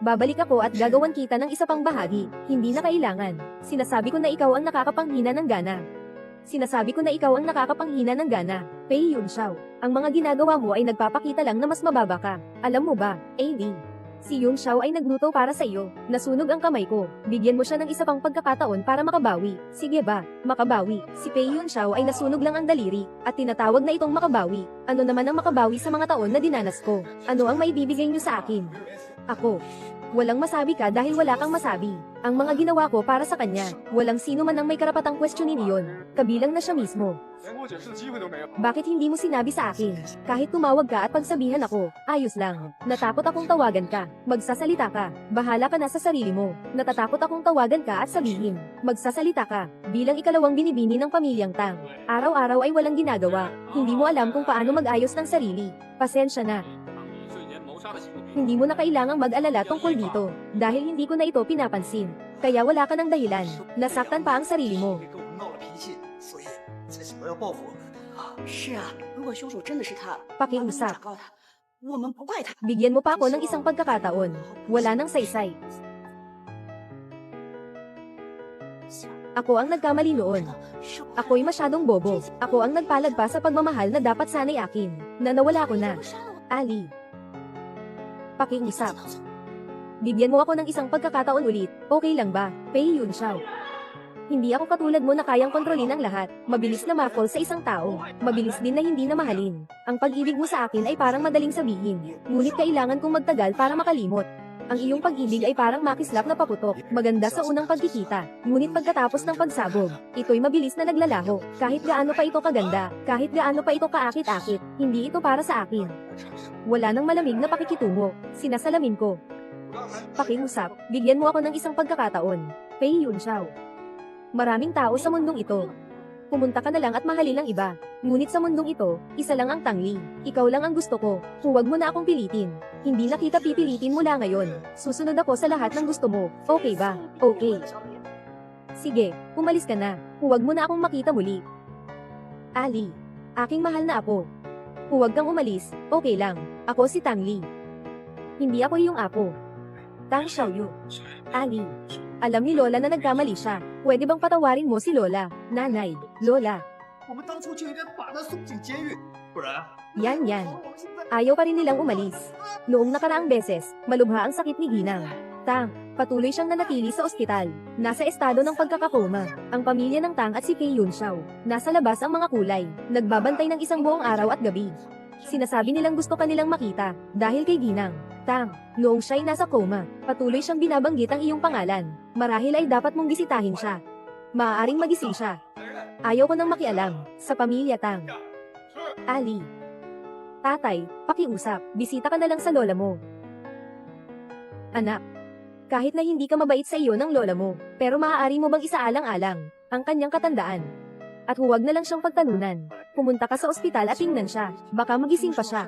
Babalik ako at gagawan kita ng isa pang bahagi. Hindi na kailangan. Sinasabi ko na ikaw ang nakakapanghina ng gana. Sinasabi ko na ikaw ang nakakapanghina ng gana. Pei Yun Xiao, ang mga ginagawa mo ay nagpapakita lang na mas mababa ka. Alam mo ba, Ailey? Si Yun Xiao ay nagluto para sa iyo. Nasunog ang kamay ko. Bigyan mo siya ng isa pang pagkakataon para makabawi. Sige ba, makabawi. Si Pei Yun Xiao ay nasunog lang ang daliri, at tinatawag na itong makabawi. Ano naman ang makabawi sa mga taon na dinanas ko? Ano ang maibibigay niyo sa akin? Ako. Walang masabi ka dahil wala kang masabi. Ang mga ginawa ko para sa kanya, walang sino man ang may karapatang questionin iyon. Kabilang na siya mismo. 连跟我解释的机会都没有。 Bakit hindi mo sinabi sa akin? Kahit tumawag ka at pagsabihan ako, ayos lang. Natakot akong tawagan ka. Magsasalita ka. Bahala ka na sa sarili mo. Natatakot akong tawagan ka at sabihin. Magsasalita ka. Bilang ikalawang binibini ng pamilyang Tang. Araw-araw ay walang ginagawa. Hindi mo alam kung paano mag-ayos ng sarili. Pasensya na. Hindi mo na kailangang mag-alala tungkol dito. Dahil hindi ko na ito pinapansin. Kaya wala ka ng dahilan. Nasaktan pa ang sarili mo. 跟我们闹了脾气，所以才想要报复我们。 是啊，如果凶手真的是他， Pakiusap. 转告他，我们不怪他。 Bigyan mo pa ako ng isang pagkakataon. Wala nang saysay. Ako ang nagkamali noon. Ako'y masyadong bobo. Ako ang nagpalad pa sa pagmamahal na dapat sana'y akin. Na nawala ko na. Ali. Pakiusap. Bigyan mo ako ng isang pagkakataon ulit. Okay lang ba? Pei Yun Xiao. Hindi ako katulad mo na kayang kontrolin ang lahat. Mabilis na ma-fall sa isang tao. Mabilis din na hindi na mahalin. Ang pag-ibig mo sa akin ay parang madaling sabihin. Ngunit kailangan kong magtagal para makalimot. Ang iyong pag-ibig ay parang makislap na paputok. Maganda sa unang pagkikita. Ngunit pagkatapos ng pagsabog, ito'y mabilis na naglalaho. Kahit gaano pa ito kaganda, kahit gaano pa ito kaakit-akit, hindi ito para sa akin. Wala nang malamig na pakikitungo. Sinasalamin ko. Pakiusap, bigyan mo ako ng isang pagkakataon. Pei Yun Xiao. Maraming tao sa mundong ito. Pumunta ka na lang at mahalin ang iba. Ngunit sa mundong ito, isa lang ang Tangli. Ikaw lang ang gusto ko. Huwag mo na akong pilitin. Hindi na kita pipilitin mula ngayon. Susunod ako sa lahat ng gusto mo. Okay ba? Okay. Sige, umalis ka na. Huwag mo na akong makita muli. Ali, aking mahal na apo. Huwag kang umalis. Okay lang. Ako si Tangli. Hindi ako iyong apo. Tang Xiaoyu. Ali, alam ni Lola na nagkamali siya. Pwede bang patawarin mo si Lola, Nanay, Lola? 我们当初就应该把他送进监狱，不然 Yan. Ayaw pa rin nilang umalis. Noong nakaraang beses, malubha ang sakit ni Ginang. Tang, patuloy siyang nanatili sa ospital. Nasa estado ng pagkakakoma. Ang pamilya ng Tang at si Fei Yunxiao. Nasa labas ang mga kulay. Nagbabantay ng isang buong araw at gabi. Sinasabi nilang gusto kanilang makita, dahil kay Ginang. Tang, noong siya'y nasa coma, patuloy siyang binabanggit ang iyong pangalan. Marahil ay dapat mong bisitahin siya. Maaaring magising siya. Ayaw ko nang makialam, sa pamilya Tang. Ali. Tatay, pakiusap, bisita ka na lang sa lola mo. Anak, kahit na hindi ka mabait sa iyo ng lola mo, pero maaari mo bang isaalang-alang ang kanyang katandaan? At huwag na lang siyang pagtalunan. Pumunta ka sa ospital at tingnan siya, baka magising pa siya.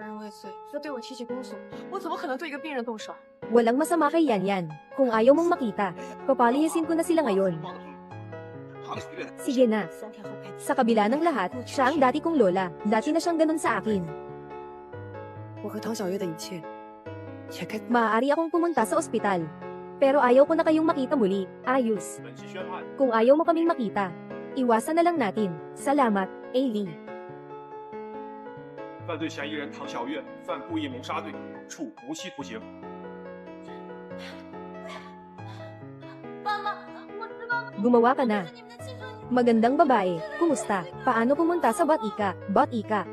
又对我提起公诉，我怎么可能对一个病人动手？ Walang masama kay Yan. Kung ayaw mong makita, papaliyasin ko na sila ngayon. Sige na. Sa kabila ng lahat, siya ang dati kong lola. Dati na siyang ganun sa akin. 我和唐小月的一切，也该 Maaari akong pumunta sa ospital. Pero ayaw ko na kayong makita muli. Ayos. Kung ayaw mo kaming makita, iwasan na lang natin. Salamat, Ailey. 犯罪嫌疑人唐小月犯故意谋杀罪，处无期徒刑。 妈妈，我知道 Gumawa ka 我 na. 是你们的亲生女儿。 Magandang babae. Kumusta? Paano pumunta sa Batika? Batika.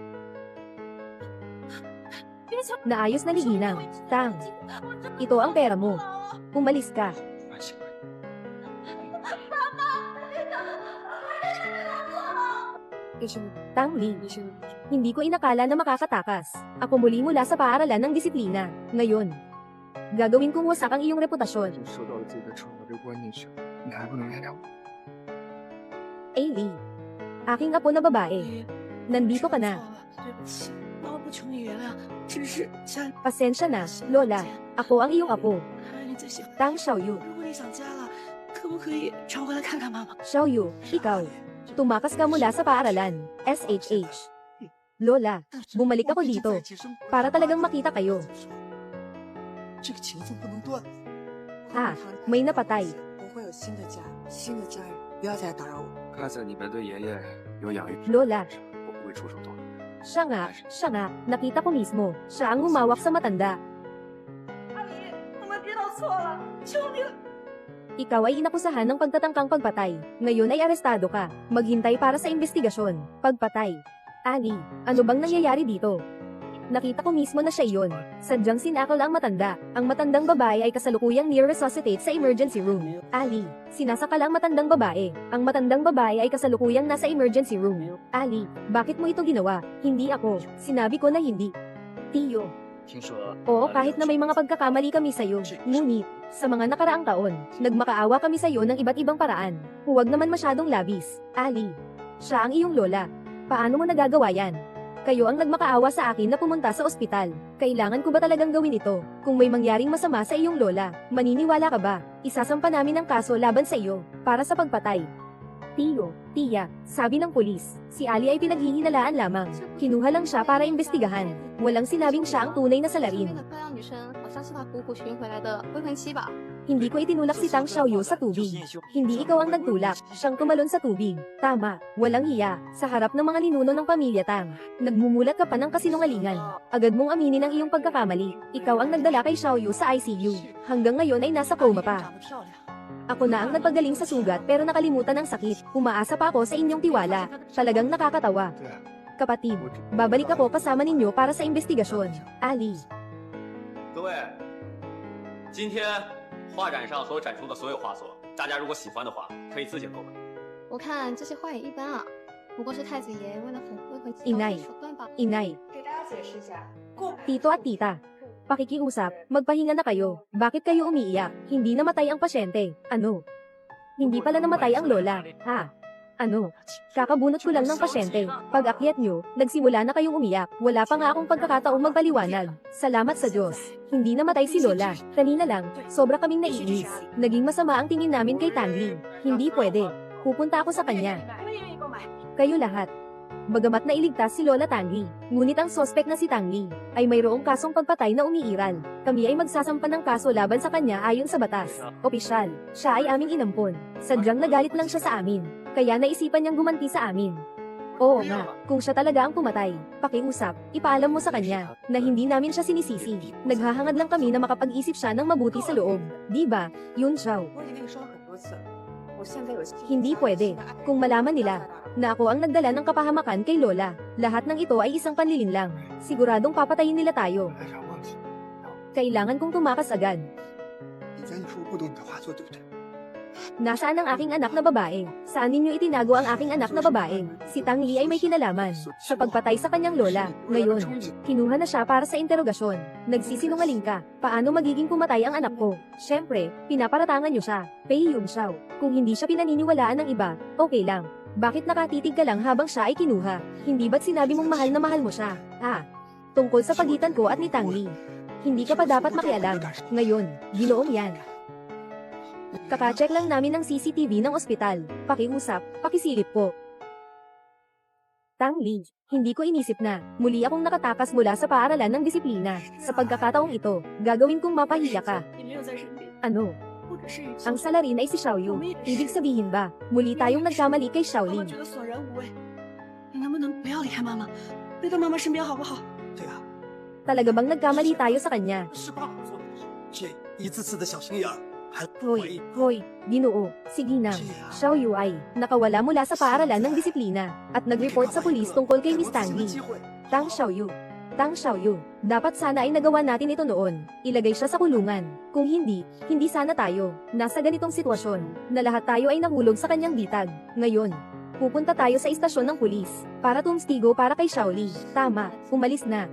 别抢 Naayos na ni Ginang. Tang, ito ang pera mo. Umalis ka. 关系。 医生， Tang Li. 医生， Hindi ko inakala na makakatakas. Ako muli mula sa paaralan ng disiplina. Ngayon, gagawin kong wasak ang iyong reputasyon. 已经受到了自己的丑恶的观念时，你还不能原谅我？ Ailey. Aking apo na babae. Nandito ka na. 对不起，妈妈不求你原谅，只是家里 Pasensya na, Lola. Ako ang iyong apo. 还有你最喜欢。 Tang Xiaoyu. 如果你想家了，可不可以常回来看看妈妈？ Xiaoyu, ikaw. Tumakas ka mula sa paaralan. SHH. Lola, bumalik ako dito. Para talagang makita kayo. 这个情分不能断。 Ah, may napatay. 我会有新的家，新的家人，不要再打扰我。 看在你们对爷爷有养育之 Lola. 恩上，我不会出手动。 Siya nga, nakita ko mismo. Siya ang humawak sa matanda. 阿离，我们知道错了，求你了。 Ikaw ay inakusahan ng pagtatangkang pagpatay. Ngayon ay arestado ka. Maghintay para sa investigasyon. Pagpatay. Ali, ano bang nangyayari dito? Nakita ko mismo na siya iyon. Sadyang sinakal ang matanda. Ang matandang babae ay kasalukuyang near-resuscitate sa emergency room. Ali, sinasakal ang matandang babae. Ang matandang babae ay kasalukuyang nasa emergency room. Ali, bakit mo ito ginawa? Hindi ako. Sinabi ko na hindi. Tiyo. 听说 Oo, kahit na may mga pagkakamali kami sa'yo. Ngunit, sa mga nakaraang taon, nagmakaawa kami sa'yo ng iba't ibang paraan. Huwag naman masyadong labis. Ali, siya ang iyong lola. Paano mo nagagawa yan? Kayo ang nagmakaawa sa akin na pumunta sa ospital. Kailangan ko ba talagang gawin ito? Kung may mangyaring masama sa iyong lola, maniniwala ka ba? Isasampa namin ang kaso laban sa iyo, para sa pagpatay. Tiyo, Tiya, sabi ng pulis, si Ali ay pinaghihinalaan lamang. Kinuha lang siya para imbestigahan. Walang sinabing siya ang tunay na 身边 salarin. 的漂亮女生好像是他苦苦寻回来的未婚妻吧？ Hindi ko itinulak si Tang Xiaoyu sa tubig. Hindi ikaw ang nagtulak, siyang tumalon sa tubig. Tama, walang hiya. Sa harap ng mga ninuno ng pamilya Tang, nagmumulat ka pa ng kasinungalingan. Agad mong aminin ang iyong pagkakamali. Ikaw ang nagdala kay Xiaoyu sa ICU. Hanggang ngayon ay nasa coma pa. 长得漂亮， Ako na ang nagpagaling sa sugat pero nakalimutan ang sakit. Umaasa pa ako sa inyong tiwala. Talagang nakakatawa. 对啊， Kapatid, babalik ako kasama ninyo para sa investigasyon. Ali. 各位，今天画展上所展出的所有画作，大家如果喜欢的话，可以自行购买。我看这些画也一般啊，不过是太子爷为了哄未婚妻 Inay. 手段罢了。 Inay. 给大家解释一下， Tito at tita. Pakikiusap, magpahinga na kayo. Bakit kayo umiiyak? Hindi namatay ang pasyente. Ano? Hindi pala namatay ang lola. Ha? Ano? Kakabunot ko lang ng pasyente. Pag akyat nyo, nagsimula na kayong umiyak. Wala pa nga akong pagkakataong magpaliwanag. Salamat sa Diyos. Hindi namatay si Lola. Kanina lang, sobra kaming naiinis. Naging masama ang tingin namin kay Tangli. Hindi pwede. Pupunta ako sa kanya. Kayo lahat. Bagamat nailigtas si Lola Tangli, ngunit ang sospek na si Tangli ay mayroong kasong pagpatay na umiiral. Kami ay magsasampa ng kaso laban sa kanya ayon sa batas. Opisyal, siya ay aming inampon. Sadyang nagalit lang siya sa amin, kaya naisipan niyang gumanti sa amin. Oo nga, kung siya talaga ang pumatay, pakiusap, ipaalam mo sa kanya na hindi namin siya sinisisi. Naghahangad lang kami na makapag-isip siya ng mabuti sa loob. Di ba, Yun Zhao? Hindi pwede. Kung malaman nila na ako ang nagdala ng kapahamakan kay Lola, lahat ng ito ay isang panlilinlang. Siguradong papatayin nila tayo. Kailangan kong tumakas agad. Nasaan ang aking anak na babae? Saan ninyo itinago ang aking anak na babae? Si Tang Li ay may kinalaman sa pagpatay sa kanyang lola. Ngayon, kinuha na siya para sa interogasyon. Nagsisinungaling ka. Paano magiging pumatay ang anak ko? Siyempre, pinaparatangan niyo siya. Pei Yun Xiao. Kung hindi siya pinaniniwalaan ng iba, okay lang. Bakit nakatitig ka lang habang siya ay kinuha? Hindi ba't sinabi mong mahal na mahal mo siya? Tungkol sa pagitan ko at ni Tang Li. Hindi ka pa dapat makialam. Ngayon, ginoong yan. Kaka-check lang namin ng CCTV ng ospital. Pakiusap, pakisilip po. Tang Li, hindi ko inisip na muli akong nakatakas mula sa paaralan ng disiplina. Sa pagkakataong ito, gagawin kong mapahiya ka. Ano? Ang salarin ay si Xiaoyu. Ibig sabihin ba, muli tayong nagkamali kay Xiaolin? Talaga bang nagkamali tayo sa kanya? Hoy, Ginoo, sige na. Xiaoyu ay nakawala mula sa paaralan ng disiplina at nag-report sa pulis tungkol kay Miss Tang Li. Tang Xiaoyu, dapat sana ay nagawa natin ito noon. Ilagay siya sa kulungan. Kung hindi, hindi sana tayo nasa ganitong sitwasyon na lahat tayo ay nahulog sa kanyang bitag. Ngayon, pupunta tayo sa istasyon ng pulis para tumstigo para kay Xiaoli. Tama, umalis na.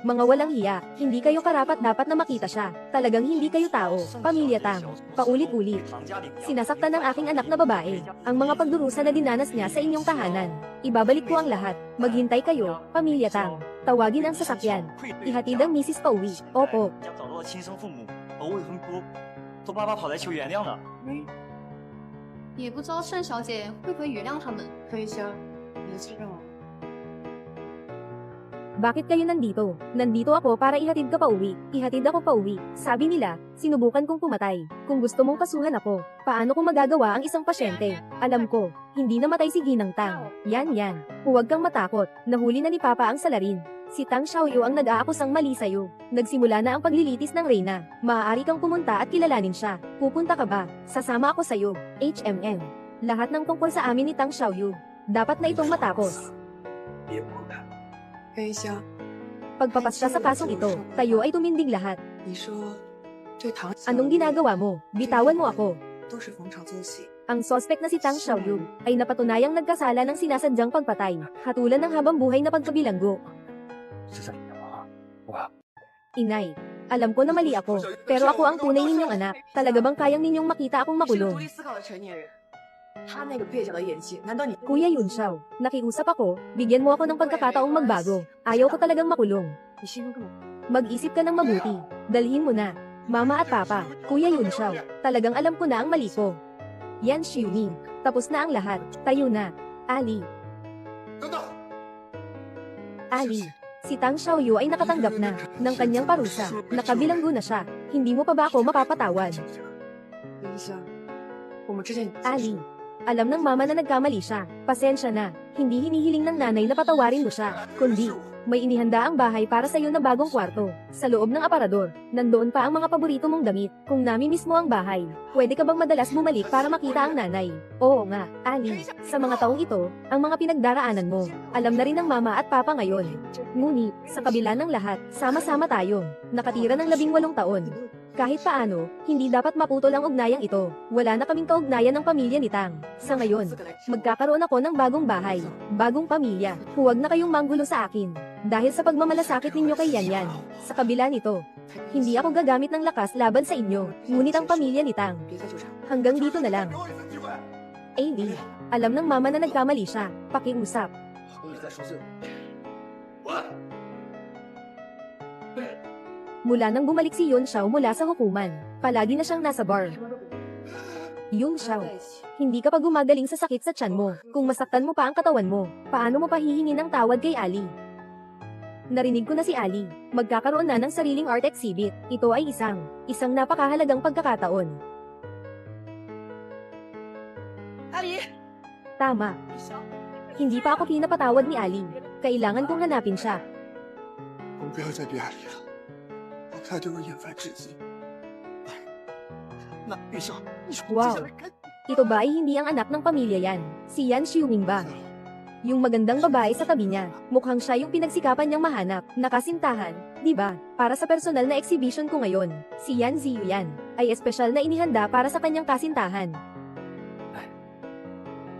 Mga walang hiya, hindi kayo karapat-dapat na makita siya. Talagang hindi kayo tao, pamilya Tang. Paulit-ulit. Sinasaktan ng aking anak na babae. Ang mga pagdurusa na dinanas niya sa inyong tahanan. Ibabalik ko ang lahat. Maghintay kayo, pamilya Tang. Tawagin ang sasakyan. Ihatid ang misis pauwi. Opo. 也不知道盛小姐会不会原谅他们。飞香，你确认我？ Bakit kayo nandito? Nandito ako para ihatid ka pauwi. Ihatid ako pauwi. Sabi nila, sinubukan kong pumatay. Kung gusto mong kasuhan ako, paano ko magagawa ang isang pasyente? Alam ko, hindi namatay si Ginang Tang. Yan. Huwag kang matakot. Nahuli na ni Papa ang salarin. Si Tang Xiaoyu ang nag-aakusang mali sa'yo. Nagsimula na ang paglilitis ng Reyna. Maaari kang pumunta at kilalanin siya. Pupunta ka ba? Sasama ako sa'yo. HMM. Lahat ng tungkol sa amin ni Tang Xiaoyu. Dapat na itong matapos. Pagpapasya sa kasong ito, tayo ay tumindig lahat. Anong ginagawa mo? Bitawan mo ako. Ang sospek na si Tang Xiaoyu ay napatunayang nagkasala ng sinasadyang pagpatay, hatulan ng habang buhay na pagkabilanggo. Inay, alam ko na mali ako, pero ako ang tunay ninyong anak. Talaga bang kayang ninyong makita akong makulong? Kuya Yun Xiao, nakiusap ako, bigyan mo ako ng pagkakataong magbago. Ayaw ko talagang makulong. Mag-isip ka ng mabuti. Dalhin mo na. Mama at Papa, Kuya Yun Xiao, talagang alam ko na ang mali ko. Yan Xiumi, tapos na ang lahat. Tayo na. Ali. Ali, si Tang Xiaoyu ay nakatanggap na ng kanyang parusa. Nakabilanggo na siya. Hindi mo pa ba ako mapapatawad? Ali, alam ng mama na nagkamali siya. Pasensya na. Hindi hinihiling ng nanay na patawarin mo siya. Kundi, may inihanda ang bahay para sa iyo na bagong kwarto. Sa loob ng aparador, nandoon pa ang mga paborito mong damit. Kung namimiss mo ang bahay, pwede ka bang madalas bumalik para makita ang nanay? Oo nga, Ali. Sa mga taong ito, ang mga pinagdaraanan mo, alam na rin ng mama at papa ngayon. Ngunit, sa kabila ng lahat, sama-sama tayo. Nakatira ng 18 taon. Kahit paano, hindi dapat maputol ang ugnayang ito. Wala na kaming kaugnayan ng pamilya ni Tang. Sa ngayon, magkakaroon ako ng bagong bahay, bagong pamilya. Huwag na kayong manggulo sa akin. Dahil sa pagmamalasakit ninyo kay Yan Yan, sa kabila nito, hindi ako gagamit ng lakas laban sa inyo, ngunit ang pamilya ni Tang. Hanggang dito na lang. AD, alam ng mama na nagkamali siya, pakiusap. Mula nang bumalik si Yun Xiao mula sa hukuman, palagi na siyang nasa bar. Yung Xiao, hindi ka pa gumagaling sa sakit sa tiyan mo. Kung masaktan mo pa ang katawan mo, paano mo pa hihingin ng tawad kay Ali? Narinig ko na si Ali, magkakaroon na ng sariling art exhibit. Ito ay isang napakahalagang pagkakataon. Ali! Tama. Hindi pa ako pinapatawad ni Ali. Kailangan kong hanapin siya. 我们不要再逼阿离了，我看对我眼泛之极。那玉少，你说我接 Wow. 下来该 Ito ba ay hindi ang anak ng pamilya yan? Si Yan Xiuming ba? Yung magandang babae sa tabi niya, mukhang siya yung pinagsikapan niyang mahanap, nakasintahan, di ba? Para sa personal na exhibition ko ngayon, si Yan Ziyu yan, ay espesyal na inihanda para sa kanyang kasintahan.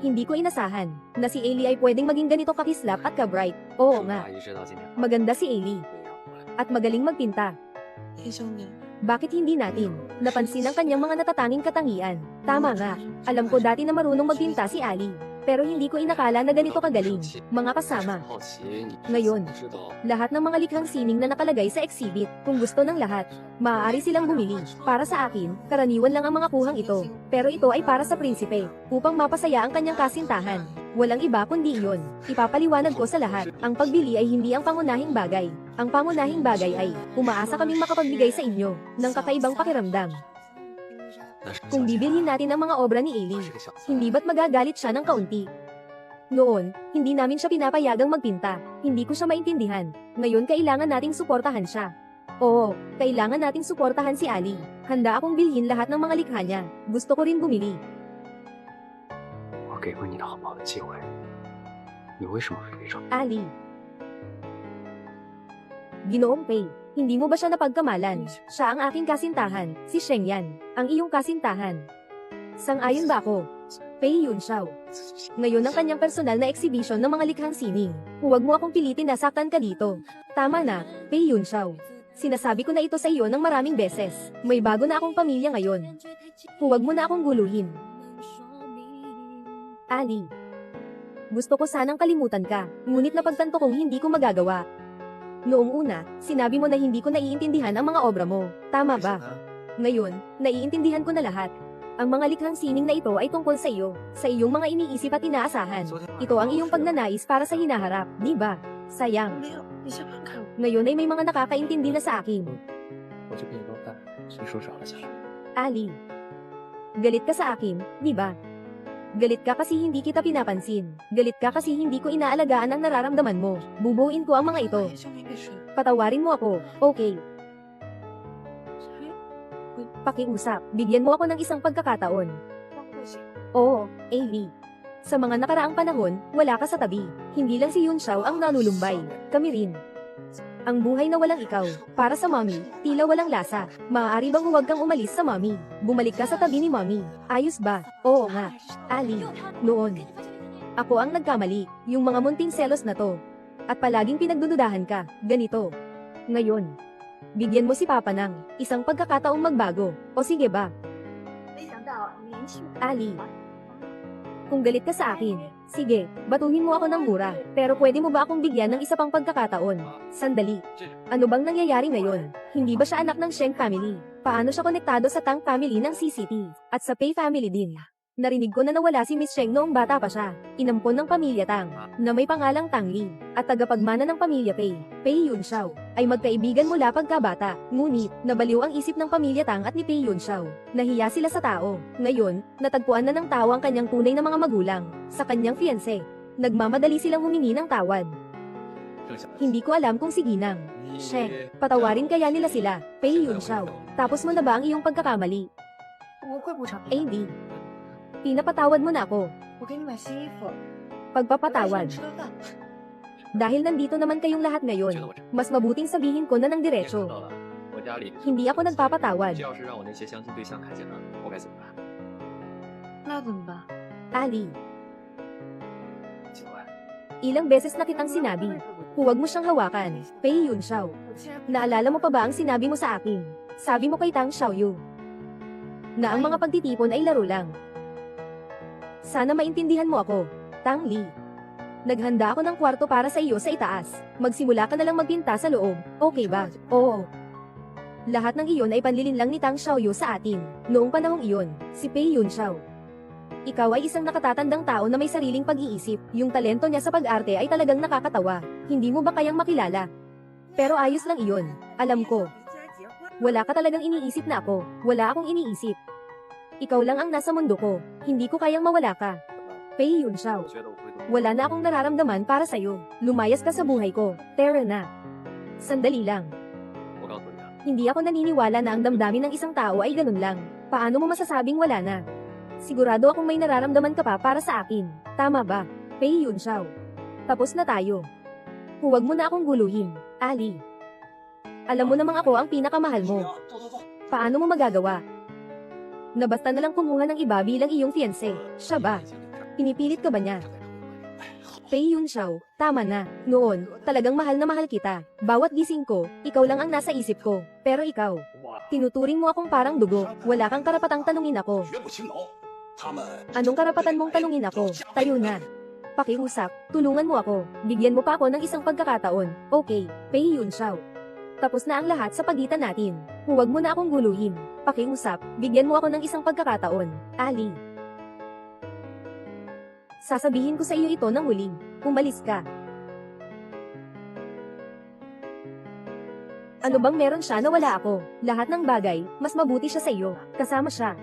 Hindi ko inasahan, na si Ailey ay pwedeng maging ganito kakislap at ka-bright. Oo nga, 一直到今天。 maganda si Ailey. At magaling magpinta. 天兄弟， Bakit hindi natin napansin ang kanyang mga natatanging katangian? Tama nga, alam ko dati na marunong magpinta si Ali. Pero hindi ko inakala na ganito kagaling. Mga kasama. 好奇你 Ngayon, 知道 lahat ng mga likhang sining na nakalagay sa exhibit, kung gusto ng lahat, maaari silang bumili. Para sa akin, karaniwan lang ang mga kuhang ito. Pero ito ay para sa prinsipe, upang mapasaya ang kanyang kasintahan. Walang iba kundi iyon. Ipapaliwanag ko sa lahat, ang pagbili ay hindi ang pangunahing bagay. Ang pangunahing bagay ay, umaasa kaming makapagbigay sa inyo, ng kakaibang pakiramdam. 那是 Kung bibilhin natin ang mga obra ni Ailey, 是个小 hindi ba't magagalit siya ng kaunti? Noon, hindi namin siya pinapayagang magpinta. Hindi ko siya maintindihan. Ngayon kailangan nating suportahan siya. Oo, kailangan nating suportahan si Ali. Handa akong bilhin lahat ng mga likha niya. Gusto ko rin bumili. 我给过你的好不好的机会，你为什么会非常？ Ali. Ginoong Pei, hindi mo ba siya napagkamalan? Siya ang aking kasintahan, si Sheng Yan, ang iyong kasintahan. Sang-ayon ba ako? Pei Yun Xiao. Ngayon ang kanyang personal na exhibition ng mga likhang sining. Huwag mo akong pilitin na saktan ka dito. Tama na, Pei Yun Xiao. Sinasabi ko na ito sa iyo ng maraming beses. May bago na akong pamilya ngayon. Huwag mo na akong guluhin. Ali. Gusto ko sanang kalimutan ka, ngunit napagtanto kong hindi ko magagawa. Noong una, sinabi mo na hindi ko naiintindihan ang mga obra mo. Tama ba? Ngayon, naiintindihan ko na lahat. Ang mga likhang sining na ito ay tungkol sa iyo, sa iyong mga iniisip at inaasahan. Ito ang iyong pagnanais para sa hinaharap, di ba? Sayang. 没有，你先看看我。 Ngayon ay may mga nakakaintindi na sa akin. 我就给你包蛋，随手找了下来。 Ali. Galit ka sa akin, di ba? Galit ka kasi hindi kita pinapansin. Galit ka kasi hindi ko inaalagaan ang nararamdaman mo. Bubuin ko ang mga ito. 天兄弟没水。 Patawarin mo ako, okay? Pakiusap, bigyan mo ako ng isang pagkakataon. 帮我写。 Oo, Ailey. Sa mga nakaraang panahon, wala ka sa tabi. Hindi lang si Yun Xiao ang nalulumbay. Kami rin. Ang buhay na walang ikaw, para sa mommy, tila walang lasa. Maaari bang huwag kang umalis sa mommy? Bumalik ka sa tabi ni mommy. Ayos ba? Oo nga. Ali, noon. Ako ang nagkamali, yung mga munting selos na to. At palaging pinagdududahan ka, ganito. Ngayon, bigyan mo si Papa ng isang pagkakataong magbago. O sige ba? 没想到年轻 Ali. Kung galit ka sa akin, sige, batuhin mo ako ng mura. Pero pwede mo ba akong bigyan ng isa pang pagkakataon? Sandali. Ano bang nangyayari ngayon? Hindi ba siya anak ng Sheng family? Paano siya konektado sa Tang family ng CCT? At sa Pei family din? Narinig ko na nawala si Miss Sheng noong bata pa siya. Inampon ng pamilya Tang, na may pangalang Tang Li, at tagapagmana ng pamilya Pei, Pei Yun Xiao, ay magkaibigan mula pagkabata. Ngunit, nabaliw ang isip ng pamilya Tang at ni Pei Yun Xiao. Nahiya sila sa tao. Ngayon, natagpuan na ng tao ang kanyang tunay na mga magulang, sa kanyang fiancé. Nagmamadali silang humingi ng tawad. Hindi ko alam kung si Ginang, Sheng, patawarin kaya nila sila, Pei Yun Xiao. Tapos mo na ba ang iyong pagkakamali? 我会补偿。 AD. Pinapatawad mo na ako. 我给你买新衣服。 Pagpapatawad. 吃顿饭。 Dahil nandito naman kayong lahat ngayon, mas mabuting sabihin ko na ng 也看 diretso. 到了，我家里 Hindi ako nagpapatawad. 这要是让我那些相亲对象看见了，我该怎么办？ 那怎么办？ Ali, 警官， Ilang beses na kitang sinabi. Huwag mo siyang hawakan, Pei Yunxiao. Naalala mo pa ba ang sinabi mo sa akin? Sabi mo kay Tang Xiaoyu na ang mga pagtitipon ay laro lang. Sana maintindihan mo ako, Tang Li. Naghanda ako ng kwarto para sa iyo sa itaas. Magsimula ka na lang magpinta sa loob, okay ba? Oo. Lahat ng iyon ay panlilin lang ni Tang Xiaoyu sa atin. Noong panahong iyon, si Pei Yunxiao. Ikaw ay isang nakatatandang tao na may sariling pag-iisip. Yung talento niya sa pag-arte ay talagang nakakatawa. Hindi mo ba kayang makilala? Pero ayos lang iyon. Alam ko. Wala ka talagang iniisip na ako. Wala akong iniisip. Ikaw lang ang nasa mundo ko. Hindi ko kayang mawala ka. Pei Yunxiao. Wala na akong nararamdaman para sa'yo. Lumayas ka sa buhay ko. Tara na. Sandali lang. Hindi ako naniniwala na ang damdamin ng isang tao ay ganun lang. Paano mo masasabing wala na? Sigurado akong may nararamdaman ka pa para sa akin. Tama ba? Pei Yunxiao. Tapos na tayo. Huwag mo na akong guluhin, Ali. Alam mo namang ako ang pinakamahal mo. Paano mo magagawa? Na basta na lang kumuha ng iba bilang iyong fiancé. Siya ba? Pinipilit ka ba niya? Pei Yunxiao, tama na. Noon, talagang mahal na mahal kita. Bawat gising ko, ikaw lang ang nasa isip ko. Pero ikaw, tinuturing mo akong parang dugo. Wala kang karapatang tanungin ako. Anong karapatan mong tanungin ako? Tayo na. Pakiusap, tulungan mo ako. Bigyan mo pa ako ng isang pagkakataon. Okay, Pei Yunxiao. Tapos na ang lahat sa pagitan natin. Huwag mo na akong guluhin. Pakiusap, bigyan mo ako ng isang pagkakataon. Ali. Sasabihin ko sa iyo ito ng huling. Umalis ka. Ano bang meron siya na wala ako? Lahat ng bagay, mas mabuti siya sa iyo. Kasama siya.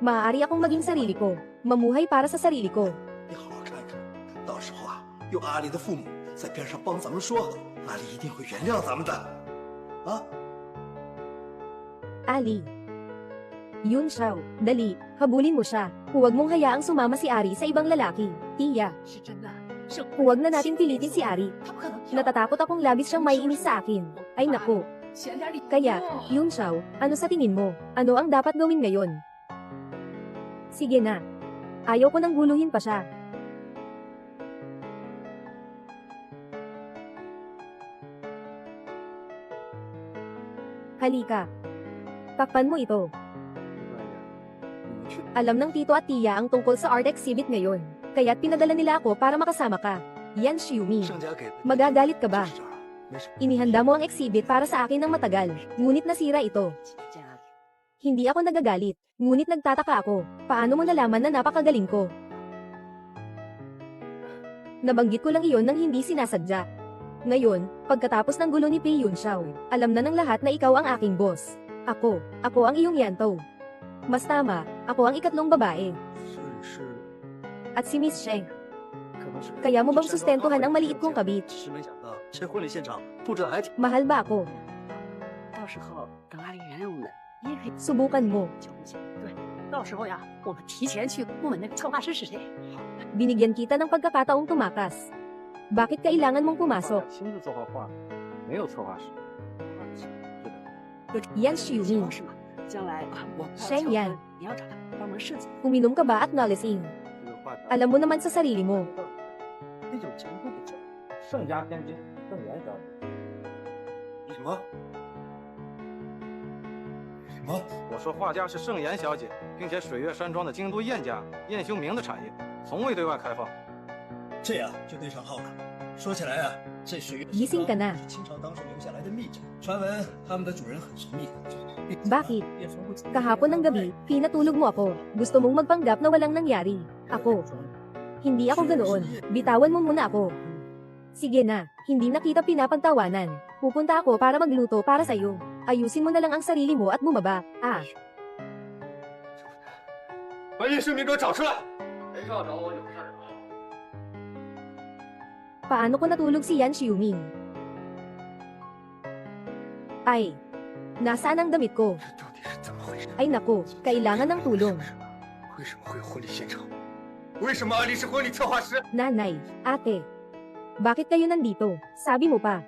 Maaari akong maging sarili ko. Mamuhay para sa sarili ko. 你好好看看，到时候啊，有阿里的父母在边上帮咱们说，阿里一定会原谅咱们的。啊， Ali. Yunxiao, dali, habulin mo siya. Huwag mong hayaang sumama si Ari sa ibang lalaki. Tiya. Huwag na natin pilitin si Ari. Natatakot akong labis siyang maiinis sa akin. Ay naku. Kaya, Yunxiao, ano sa tingin mo? Ano ang dapat gawin ngayon? Sige na. Ayaw ko nang guluhin pa siya. Halika. Takpan mo ito. Alam ng tito at tiya ang tungkol sa art exhibit ngayon. Kaya't pinadala nila ako para makasama ka. Yan Xiumi. Magagalit ka ba? Inihanda mo ang exhibit para sa akin ng matagal. Ngunit nasira ito. Hindi ako nagagalit. Ngunit nagtataka ako. Paano mo nalaman na napakagaling ko? Nabanggit ko lang iyon nang hindi sinasadya. Ngayon, pagkatapos ng gulo ni Pei Yunxiao, alam na ng lahat na ikaw ang aking boss. Ako ang iyong yanto. Mas tama, ako ang ikatlong babae. At si Miss Sheng. Kaya mo bang sustentuhan ang maliit kong kabit? Mahal ba ako? 到时候等阿里原谅我们，你也可以 Subukan mo. 对，到时候呀，我们提前去问问那个策划师是谁。 Binigyan kita ng pagkakataong tumakas. Bakit kailangan mong pumasok? 亲自策划画，没有策划师。 Yan Xiumi. 是吗？将来我 Sheng Yan. 你要找他帮忙设计。 Uminom ka ba at nalasing? Alam mo naman sa sarili mo. 杯酒前不久，盛家天君邓元小姐。什么？什么？我说画家是盛妍小姐，并且水月山庄的京都燕家燕修明的产业，从未对外开放。这样就对上号了。说起来啊，这水月 Gising ka na. 是清朝当时留下来的秘宅，传闻他们的主人很神秘。 Bakit? Kahapon ng gabi, pinatulog mo ako. Gusto mong magpanggap na walang nangyari. Ako. Hindi ako ganoon. Bitawan mo muna ako. Sige na, hindi na kita pinapagtawanan. Pupunta ako para magluto para sa'yo. Ayusin mo na lang ang sarili mo at bumaba. Ah. 把叶世明给我找出来！没事要找我有事儿。 Paano ko natulog si Yan Xiuming? Ay. Nasaan ang damit ko? Ay naku, kailangan ng tulong. 为什么会有婚礼现场？为什么阿丽是婚礼策划师？ Nanay, ate. Bakit kayo nandito? Sabi mo pa.